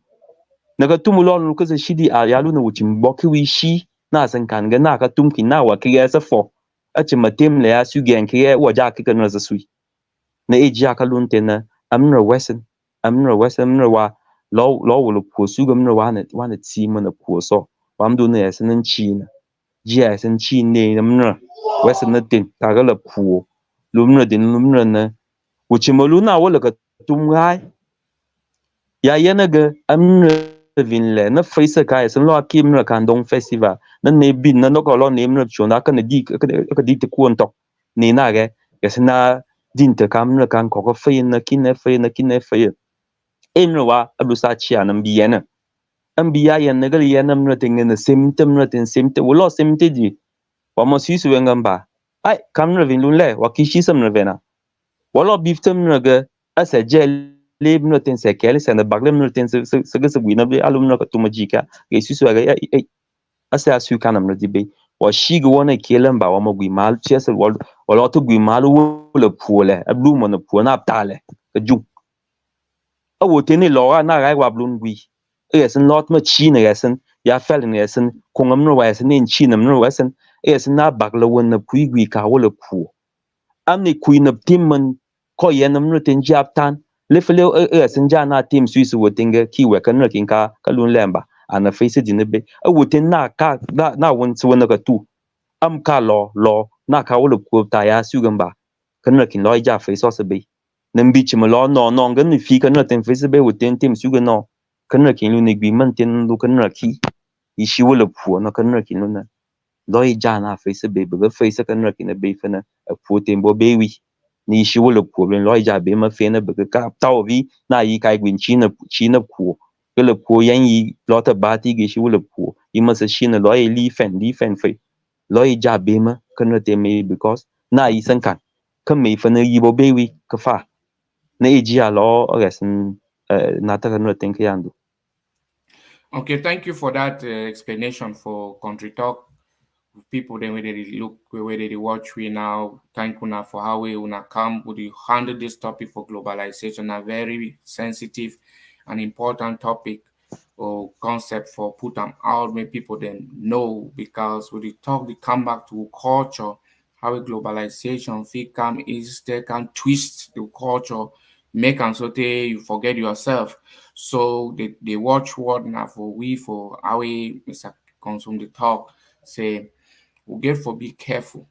na ga tumulo nu ka sa shidi a yalu na wucin boki wi shi na san kan ga na ka tumki na wa ki ya sa fo a ci matem le ya su gen ki ya wa ja ki ka na sa sui na e ja ka lun te na amna amna wa lo wo lo po su ga amna wa na ti mana po so wa mdu na ya sanin ci na ji ya san ci ne amna wesa na tin ta ga la pu lumna din lumna na wuce maluna wala ka tum gai ya yana ga amna vin le na faisa ka ya san lo kim na kan dong festival na ne bin na no ko lo ne mna chona ka na di ka di te kuon to ne na ga ya san na din te kam na kan ko fa na kin na fa emna wa alu sa chia na bi yana an biya yana ga yana mna tin na semtem na tin semte wo semte di wa mo su su ngamba ai kam na vin lun le wa ki shi sam na vena wala biftem naga asa jele mno ten se kele sa na bagle mno ten se gwina be alum no ka tumajika ge susu aga asa asu kana mno dibe wa shigi wona kele mba wa magwi mal chese wala to gwi mal wala puole ablu mo na puona aptale ka ju awo teni loga na ga wa blun gwi esen lot ma chi na esen ya fel na esen kongam no wa esen in chi na mno wa esen esen na bagle wona pui gwi ka wala pu amni kuina timman ko yenam no ten japtan le fele esen jana tim suisu wotinga ki we kan kin ka lun lemba ana face dinebe awoten na ka na won so na ka tu am ka lo na ka wala ku ta ya su gamba kan kin lo ja face so be nan bi chimo lo no gan ni fi kan ten face be woten tim su ga no kan kin lu ni bi man ten lu kan ki ishi wala pu no kan kin lu na lo ja na face be be face kan kin be fa na pu tem bo be wi ni shi wala pu ben lo ja be ma fe na be ka ta vi na yi kai gwin chi na pu ke le pu yan yi lo ta ba ti ge shi wala pu yi ma sa shi na lo yi li fen fe lo ja be ma kan te me because na yi san kan kan me fa na yi bo be wi ka fa na e ji a lo resin na ta kan te kan yandu. Okay, thank you for that explanation for country talk. People then where they look where they watch we now. Thank you now for how we una come would you handle this topic for globalization, a very sensitive and important topic or concept for put them out make people then know because when they talk they come back to culture, how a globalization feel come is they can twist the culture, make and so you forget yourself. So they watch what now for we for how we Mr. Consume the talk say we get for be careful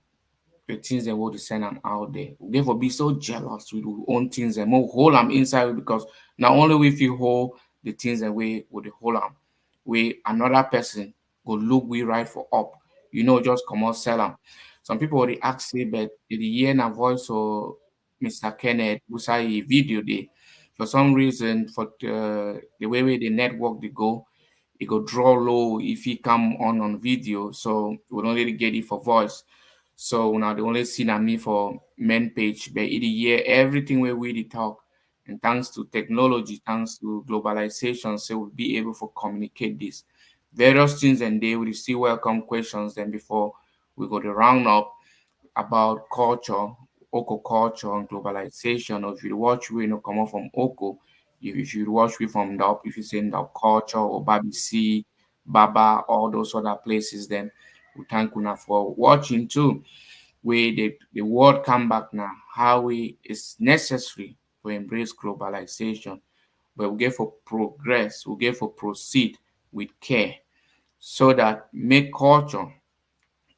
the things that will send them out there. We get for be so jealous with our own things and more hold them inside because not only we feel hold the things that we would hold them, we another person go look we right for up. You know, just come out sell them. Some people already ask say, but did you hear a voice or Mr. Kenneth who say video day? For some reason, for the way the network they go, it go draw low if he come on video, so we don't really get it for voice. So now they only see na me for main page, but it hear everything where we dey talk. And thanks to technology, thanks to globalization, so we'll be able to communicate this. Various things and they will still welcome questions then before we go to round up about culture, Oku culture and globalization. Or if you watch we know come out from Oku, if you watch we from the if you say the culture or BBC, Baba, all those other places, then we thank you for watching too. Where the world come back now, how we is necessary to embrace globalization, but we get for progress, we get for proceed with care so that make culture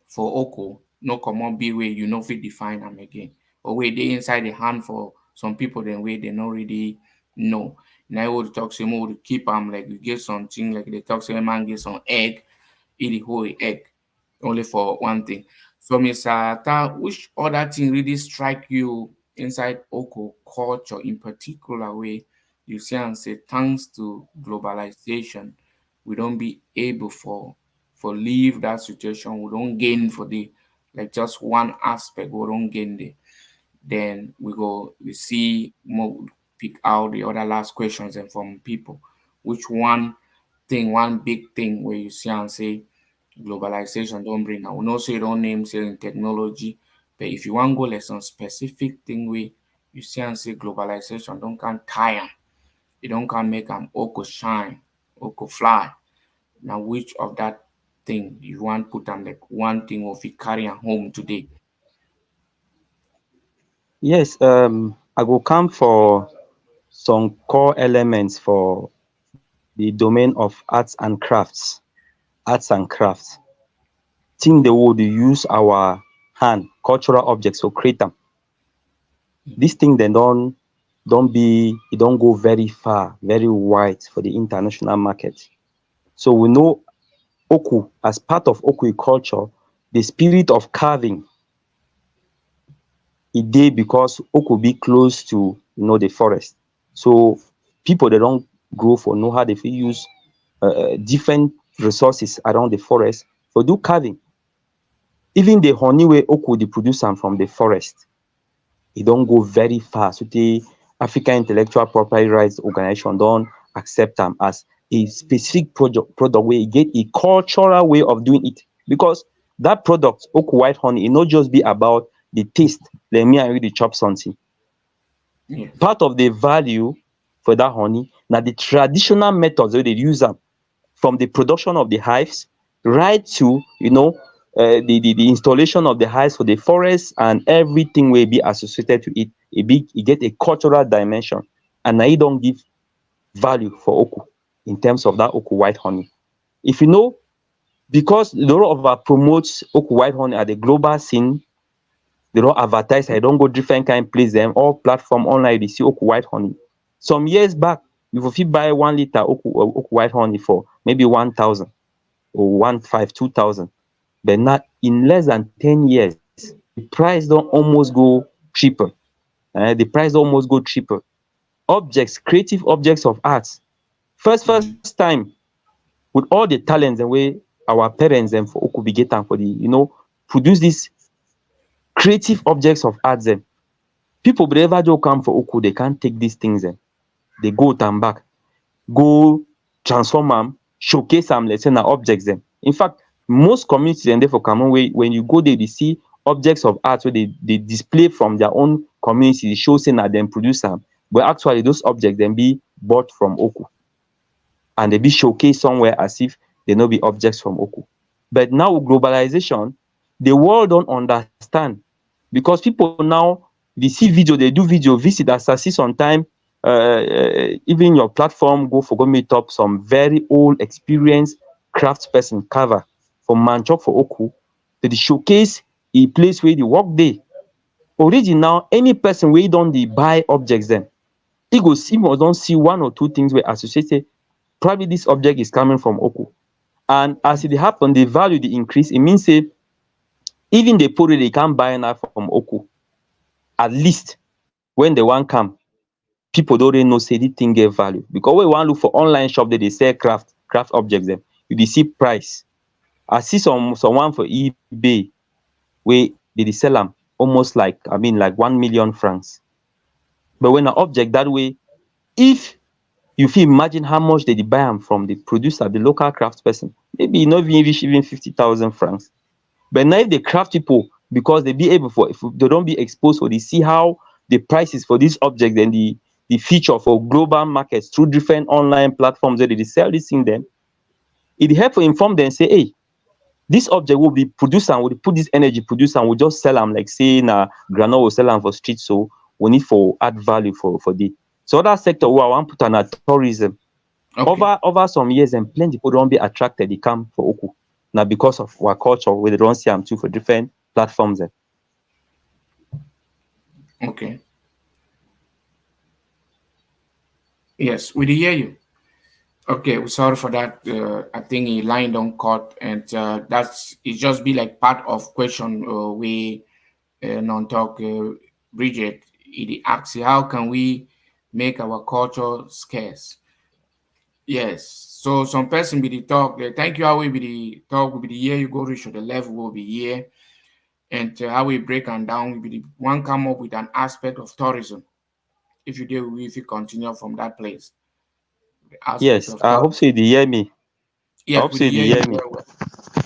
for Oko no common be way you know fit define them again. Or where they inside the hand for some people then way they not really know. Now I would talk some more to keep them like you get something like they talk say man get some egg, eat the whole egg only for one thing. So Mr. Ata, which other thing really strike you inside Oko culture in particular way you see and say thanks to globalization we don't be able for leave that situation. We don't gain for the like just one aspect. We don't gain the then we see more pick out the other last questions and from people. Which one thing, one big thing where you see and say globalization don't bring now. We know say you don't name say in technology, but if you want go like some specific thing where you see and say globalization don't can tire, it don't can make them oko shine, oko fly. Now, which of that thing you want put on like one thing of it carry am home today? Yes, I will come for some core elements for the domain of arts and crafts. Think the would use our hand, cultural objects to create them. This thing then don't go very far, very wide for the international market. So we know Oku, as part of Oku culture, the spirit of carving it dey because Oku be close to the forest. So people they don't grow for know how they fit use different resources around the forest for do carving. Even the honey wey Oku dey produce am from the forest, e don go very far sotey African Intellectual Property Rights Organization don accept am as a specific product wey e get a cultural way of doing it, because that product Oku white honey e no just be about the taste like me and you dey chop something. Yes. Part of the value for that honey na the traditional methods wey dey use am, from the production of the hives right to the installation of the hives for the forest and everything wey be associated to it. E get a cultural dimension, and na e don give value for Oku in terms of that Oku white honey. If you know, because they don over promote Oku white honey at the global scene, they don advertise, I don go different kind place dem, all platform online you dey see Oku white honey. Some years back, you go fit buy 1 litre Oku white honey for maybe 1,000 or 1,500, 2,000. But now in less than 10 years, the price don almost go triple. The price don almost go triple. Objects, creative objects of art. First time with all the talents dem wey our parents dem for Oku be get am for the produce these creative objects of art dem. People dey ever just come for Oku, they can't take these things dem, dey go with am back, go transform am, showcase am like say na objects dem. In fact, most communities dem dey for Cameroon wey when you go there, you see objects of art wey dey display from their own community, dey show say na dem produce am, but actually those objects dem be bought from Oku and dey be showcase somewhere as if dey no be objects from Oku. But now with globalization, the world don understand, because people now dey see video, dey do video, visit as I see sometime, even your platform go for go meet up some very old experienced craft person carver from Manchok for Oku, to dey showcase a place where the work dey. Already now, any person wey don dey buy objects dem, e go see or don see one or two things wey associate say probably this object is coming from Oku. And as e dey happen, the value dey increase. E mean say even the people wey dey come buy now from Oku, at least when they wan come, people don already know say this thing get value. Because when you wan look for online shop, they dey sell craft objects dem, you dey see price. I see someone for eBay wey they dey sell am almost like 1 million francs. But when an object that way, if you fit imagine how much they dey buy am from the producer, the local craft person, maybe e no even reach even 50,000 francs. But now if the craft people, because they be able for, if they don't be exposed for, they see how the prices for this object and the feature for global markets through different online platforms where they sell this thing, then it help to inform them, say, hey, this object will be produced and will put this energy produce and will just sell them, like say na granola will sell them for street, so we need for add value for the. So other sector where I want put on tourism. Okay. Over some years, and plenty people don't be attracted, they come for Oku. Now because of our culture, where they don't see them too for different platforms. Okay. Yes, we did hear you. Okay, we're sorry for that. I think he line don't cut, and that's it. Just be like part of question we non talk. Bridget, he asks, how can we make our culture scarce? Yes. So some person be the talk. Thank you. How we be the talk? We be the year you go reach to the level will be here, and how we break and down. We be the one come up with an aspect of tourism. If you do, if you continue from that place, the aspect Yes, of I hope tourism. so you hear me. I Yes, hope we so dey you hear you hear me. very well.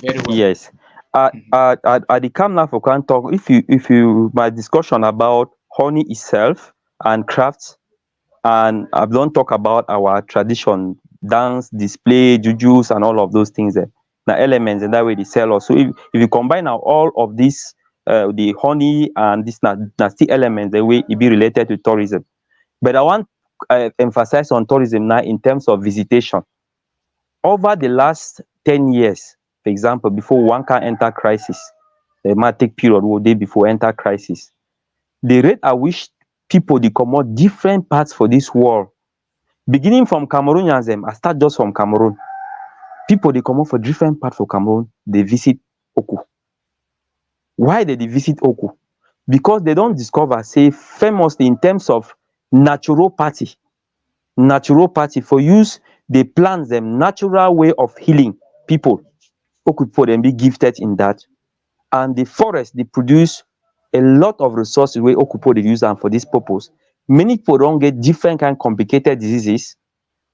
Very well. Yes. I dey come now for can talk. If you my discussion about honey itself and crafts, and I've don't talk about our tradition, dance, display, jujus, and all of those things. Now elements and that way they sell us. So if you combine now all of this, the honey and this nasty elements, the way it be related to tourism. But I want emphasize on tourism now in terms of visitation. Over the last 10 years, for example, before one can enter crisis, the matic period will day before enter crisis, the rate at which people they come out different parts for this world, beginning from Cameroonians, I start just from Cameroon. People they come out for different parts for Cameroon, they visit Oku. Why they visit Oku? Because they don't discover, say, famously in terms of naturopathy for use, they plant them natural way of healing people. Oku people then be gifted in that. And the forest they produce a lot of resources wey Okupo dey use am for this purpose. Many people don get different kind complicated diseases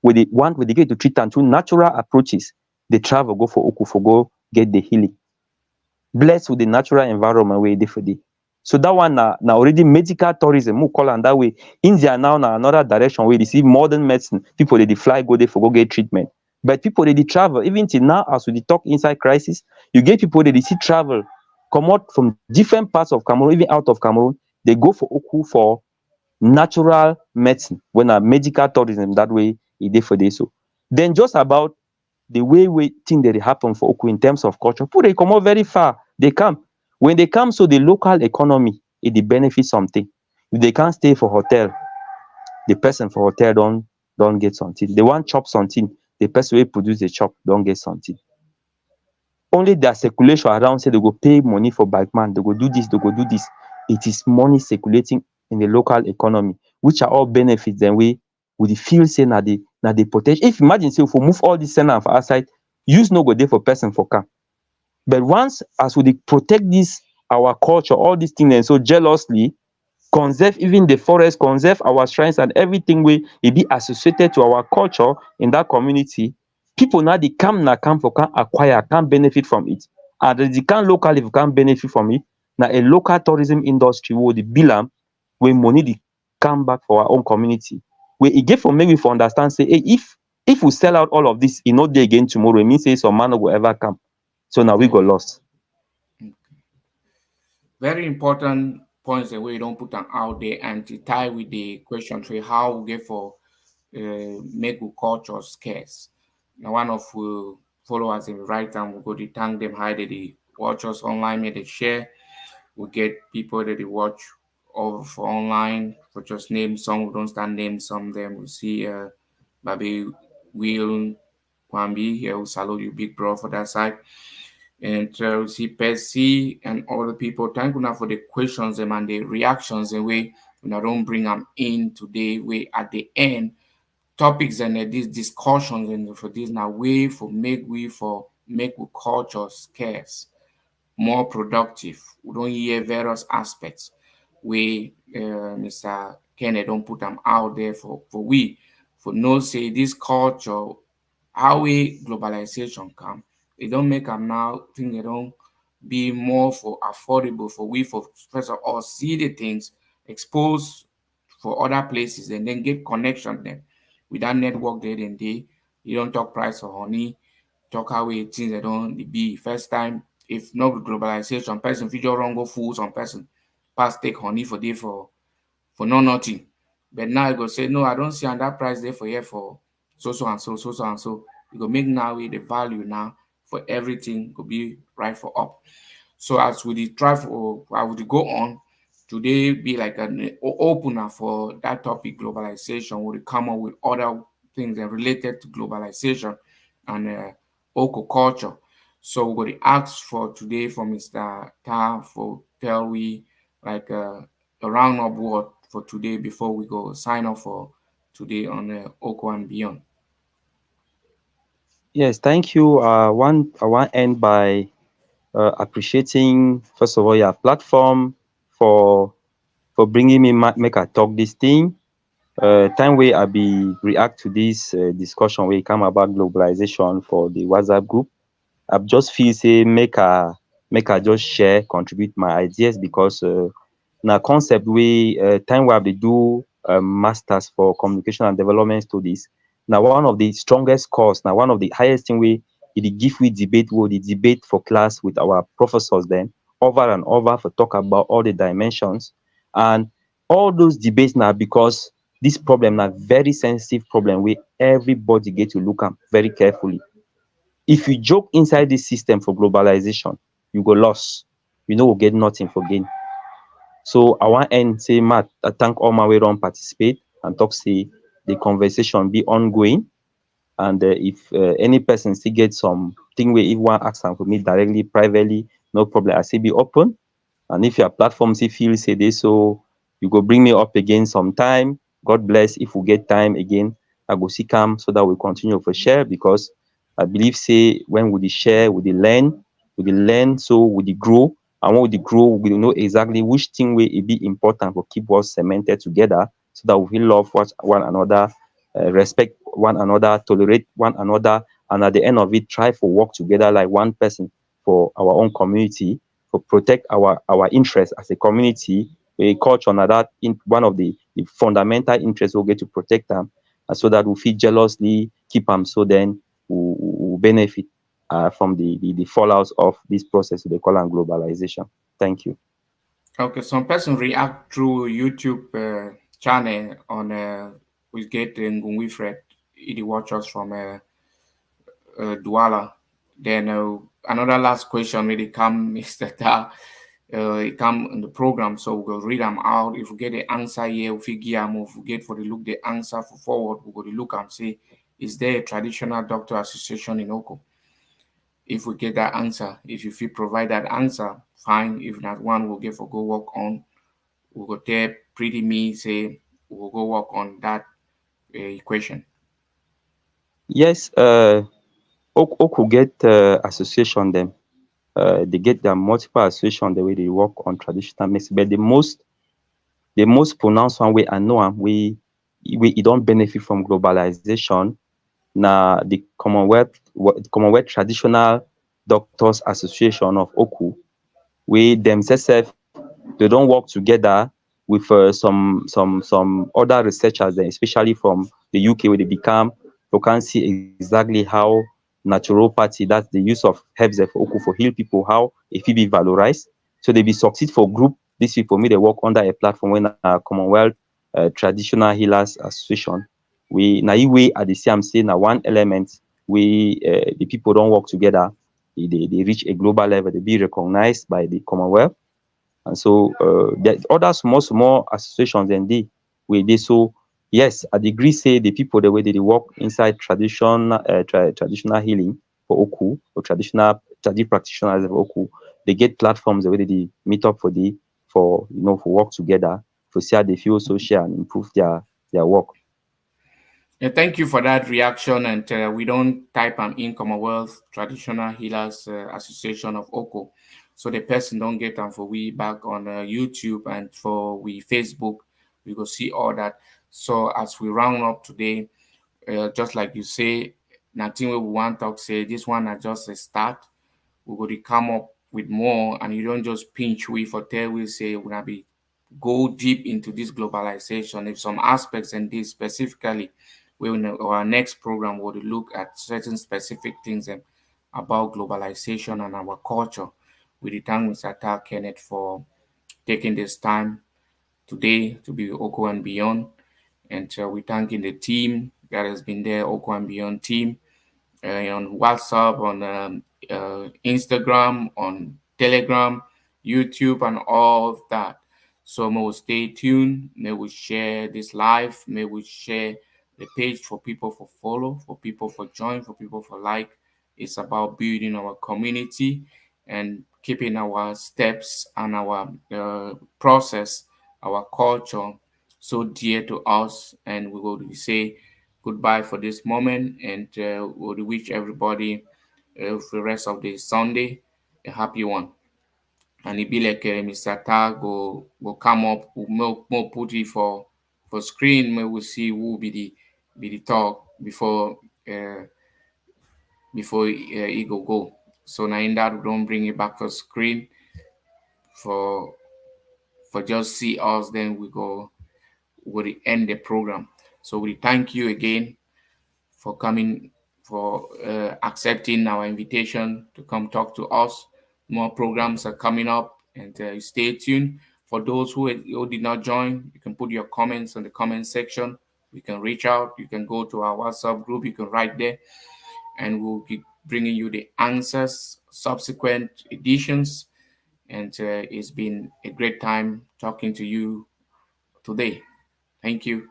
wey dey get to treat am through natural approaches. Dey travel go for Oku for go get the healing. Blessed with the natural environment wey e dey for there. So that one na already medical tourism, make we call am that way. India now na another direction wey dey see modern medicine. People dey fly go there for go get treatment. But people dey travel. Even till now, as we dey talk inside crisis, you get people dey still travel comot from different parts of Cameroon, even out of Cameroon. They go for Oku for natural medicine, wey na medical tourism that way e dey for there so. Then just about the way things dey happen for Oku in terms of culture, people dey comot very far, dey come. When they come, so the local economy e dey benefit something. If they can't stay for hotel, the person for hotel don get something. They wan chop something, the person wey produce the chop don get something. Only their circulation around say they go pay money for bike man, they go do this, they go do this. It is money circulating in the local economy, which are all benefits then we dey feel say na the potential. If imagine say if we move all this send am for outside, use no go dey for person for car. But once as we dey protect this our culture, all these things and so jealously, conserve even the forest, conserve our shrines and everything wey e be associated to our culture in that community, people now dey come for can acquire, can benefit from it. And the can local if you can benefit from it, na a local tourism industry wey dey bill am, wey money dey come back for our own community. Wey e get for make we for understand say, hey, if we sell out all of this, e no dey again tomorrow, e mean say some man no go ever come. So now we go lost. Very important points the way you don't put them out there and to tie with the question to how we get for make we culture scarce. Now one of followers in right time we go to thank them how they watch us online, may they share. We get people that they watch over for online for just name some, we don't stand name some of them. We see Baby Will Kwambi here, we salute you big bro for that side. And we see Percy and other people. Thank you now for the questions and the reactions and way we don't bring them in today. We at the end topics and these discussions and for this now way for make we culture scarce, more productive. We don't hear various aspects. We Mr. Kenneth don't put them out there for we for no say this culture how we globalization come. They don't make them now think they don't be more for affordable for we for first of all see the things expose for other places and then get connection them with that network there and day. You don't talk price of honey, talk how we things they don't be first time. If not globalization, person future wrong go fool some person pass take honey for day for no nothing. But now you go say no, I don't see on that price there for here for so and so and so. You go make now with the value now for everything could be right for up. So as we try for I would go on today be like an opener for that topic globalization. Would come up with other things that related to globalization and Oku culture. So we're going to ask for today for Mr. Tah for tell we like a round up word for today before we go sign off for today on Oku and beyond. Yes, thank you. I want end by appreciating first of all your platform for bringing me make I talk this thing. Time wey I be react to this discussion wey come about globalization for the WhatsApp group. I just feel say make I just share, contribute my ideas because na concept wey time wey I dey do masters for communication and development studies. Now one of the strongest course, now one of the highest thing we dey give we debate the debate for class with our professors then over and over for talk about all the dimensions and all those debates now because this problem na very sensitive problem wey everybody get to look at very carefully. If you joke inside this system for globalization, you go lost. You know, we'll get nothing for gain. So I want end say, Matt, I thank all my way around participate and talk say the conversation be ongoing. And if any person still get something where if one ask them for me directly, privately, no problem. I say be open. And if your platform still feel say this, so you go bring me up again sometime. God bless. If we get time again, I go see come so that we continue for share because I believe say when we share, we learn, so we grow, And when we dey grow, we go know exactly which thing wey e be important for keep us cemented together so that we fit love one another, respect one another, tolerate one another, and at the end of it, try for work together like one person for our own community, for protect our interests as a community. A culture na that in one of the fundamental interests we get to protect am, and so that we fit jealously keep am, so then we benefit from the fallout of this process they call am globalization. Thank you. Okay, some person react through YouTube channel on we get Ngungwifred. He watch us from Douala. Then another last question really come Mr. Ta. It come in the program, so we'll read them out. If we get the answer here, we figure them. If we get for the look the answer for forward, we go to look and say, is there a traditional doctor association in Oko? If we get that answer, if you feel provide that answer, fine. If not one, we'll get for go work on. We'll go there pretty me say we'll go work on that equation. Yes, Oku get association them. They get their multiple association the way they work on traditional medicine, but the most pronounced one way I know am we e don't benefit from globalization na the Commonwealth Traditional Doctors Association of Oku, wey themselves they don work together with some other researchers dem, especially from the UK, wey dey become you can see exactly how naturopathy, that's the use of herbs for Oku for heal people, how e fit be valorized. So they be succeed for group these people make dem work under a platform wey na Commonwealth Traditional Healers Association. We na e way I dey see am say na one element wey the people don work together, they reach a global level, they be recognized by the Commonwealth. And so the other small associations dem dey wey dey. So yes, I dey agree say the people the way they dey work inside traditional healing for Oku, or traditional practitioners for Oku, they get platforms the way they dey meet up for work together to see how they feel social and improve their work. Yeah, thank you for that reaction. And we don't type in Commonwealth Traditional Healers Association of Oko. So the person don't get them for we back on YouTube and for we Facebook. We go see all that. So as we round up today, just like you say, nothing we want to talk say this one is just a start. We go to come up with more, and you don't just pinch we for tell we say we're gonna be go deep into this globalization. If some aspects and this specifically, we will our next program will look at certain specific things about globalization and our culture. We thank Mr. Tah Kennette for taking this time today to be Oko and Beyond. And we thanking the team that has been there, Oko and Beyond team, on WhatsApp, on Instagram, on Telegram, YouTube, and all of that. So may we stay tuned. May we share this live. May we share the page for people for follow, for people for join, for people for like. It's about building our community and keeping our steps and our process, our culture so dear to us. And we will say goodbye for this moment, and we'll wish everybody for the rest of the Sunday a happy one. And it be like Mr. Tag will come up, will more put it for screen. Where we'll see who will be the talk uh, before he go. So now in that we don't bring it back for screen for just see us. Then we end the program. So we thank you again for coming, for accepting our invitation to come talk to us. More programs are coming up, and stay tuned. For those who did not join, you can put your comments in the comment section. You can reach out. You can go to our WhatsApp group. You can write there, and we'll be bringing you the answers, subsequent editions. And it's been a great time talking to you today. Thank you.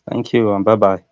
Thank you and bye bye.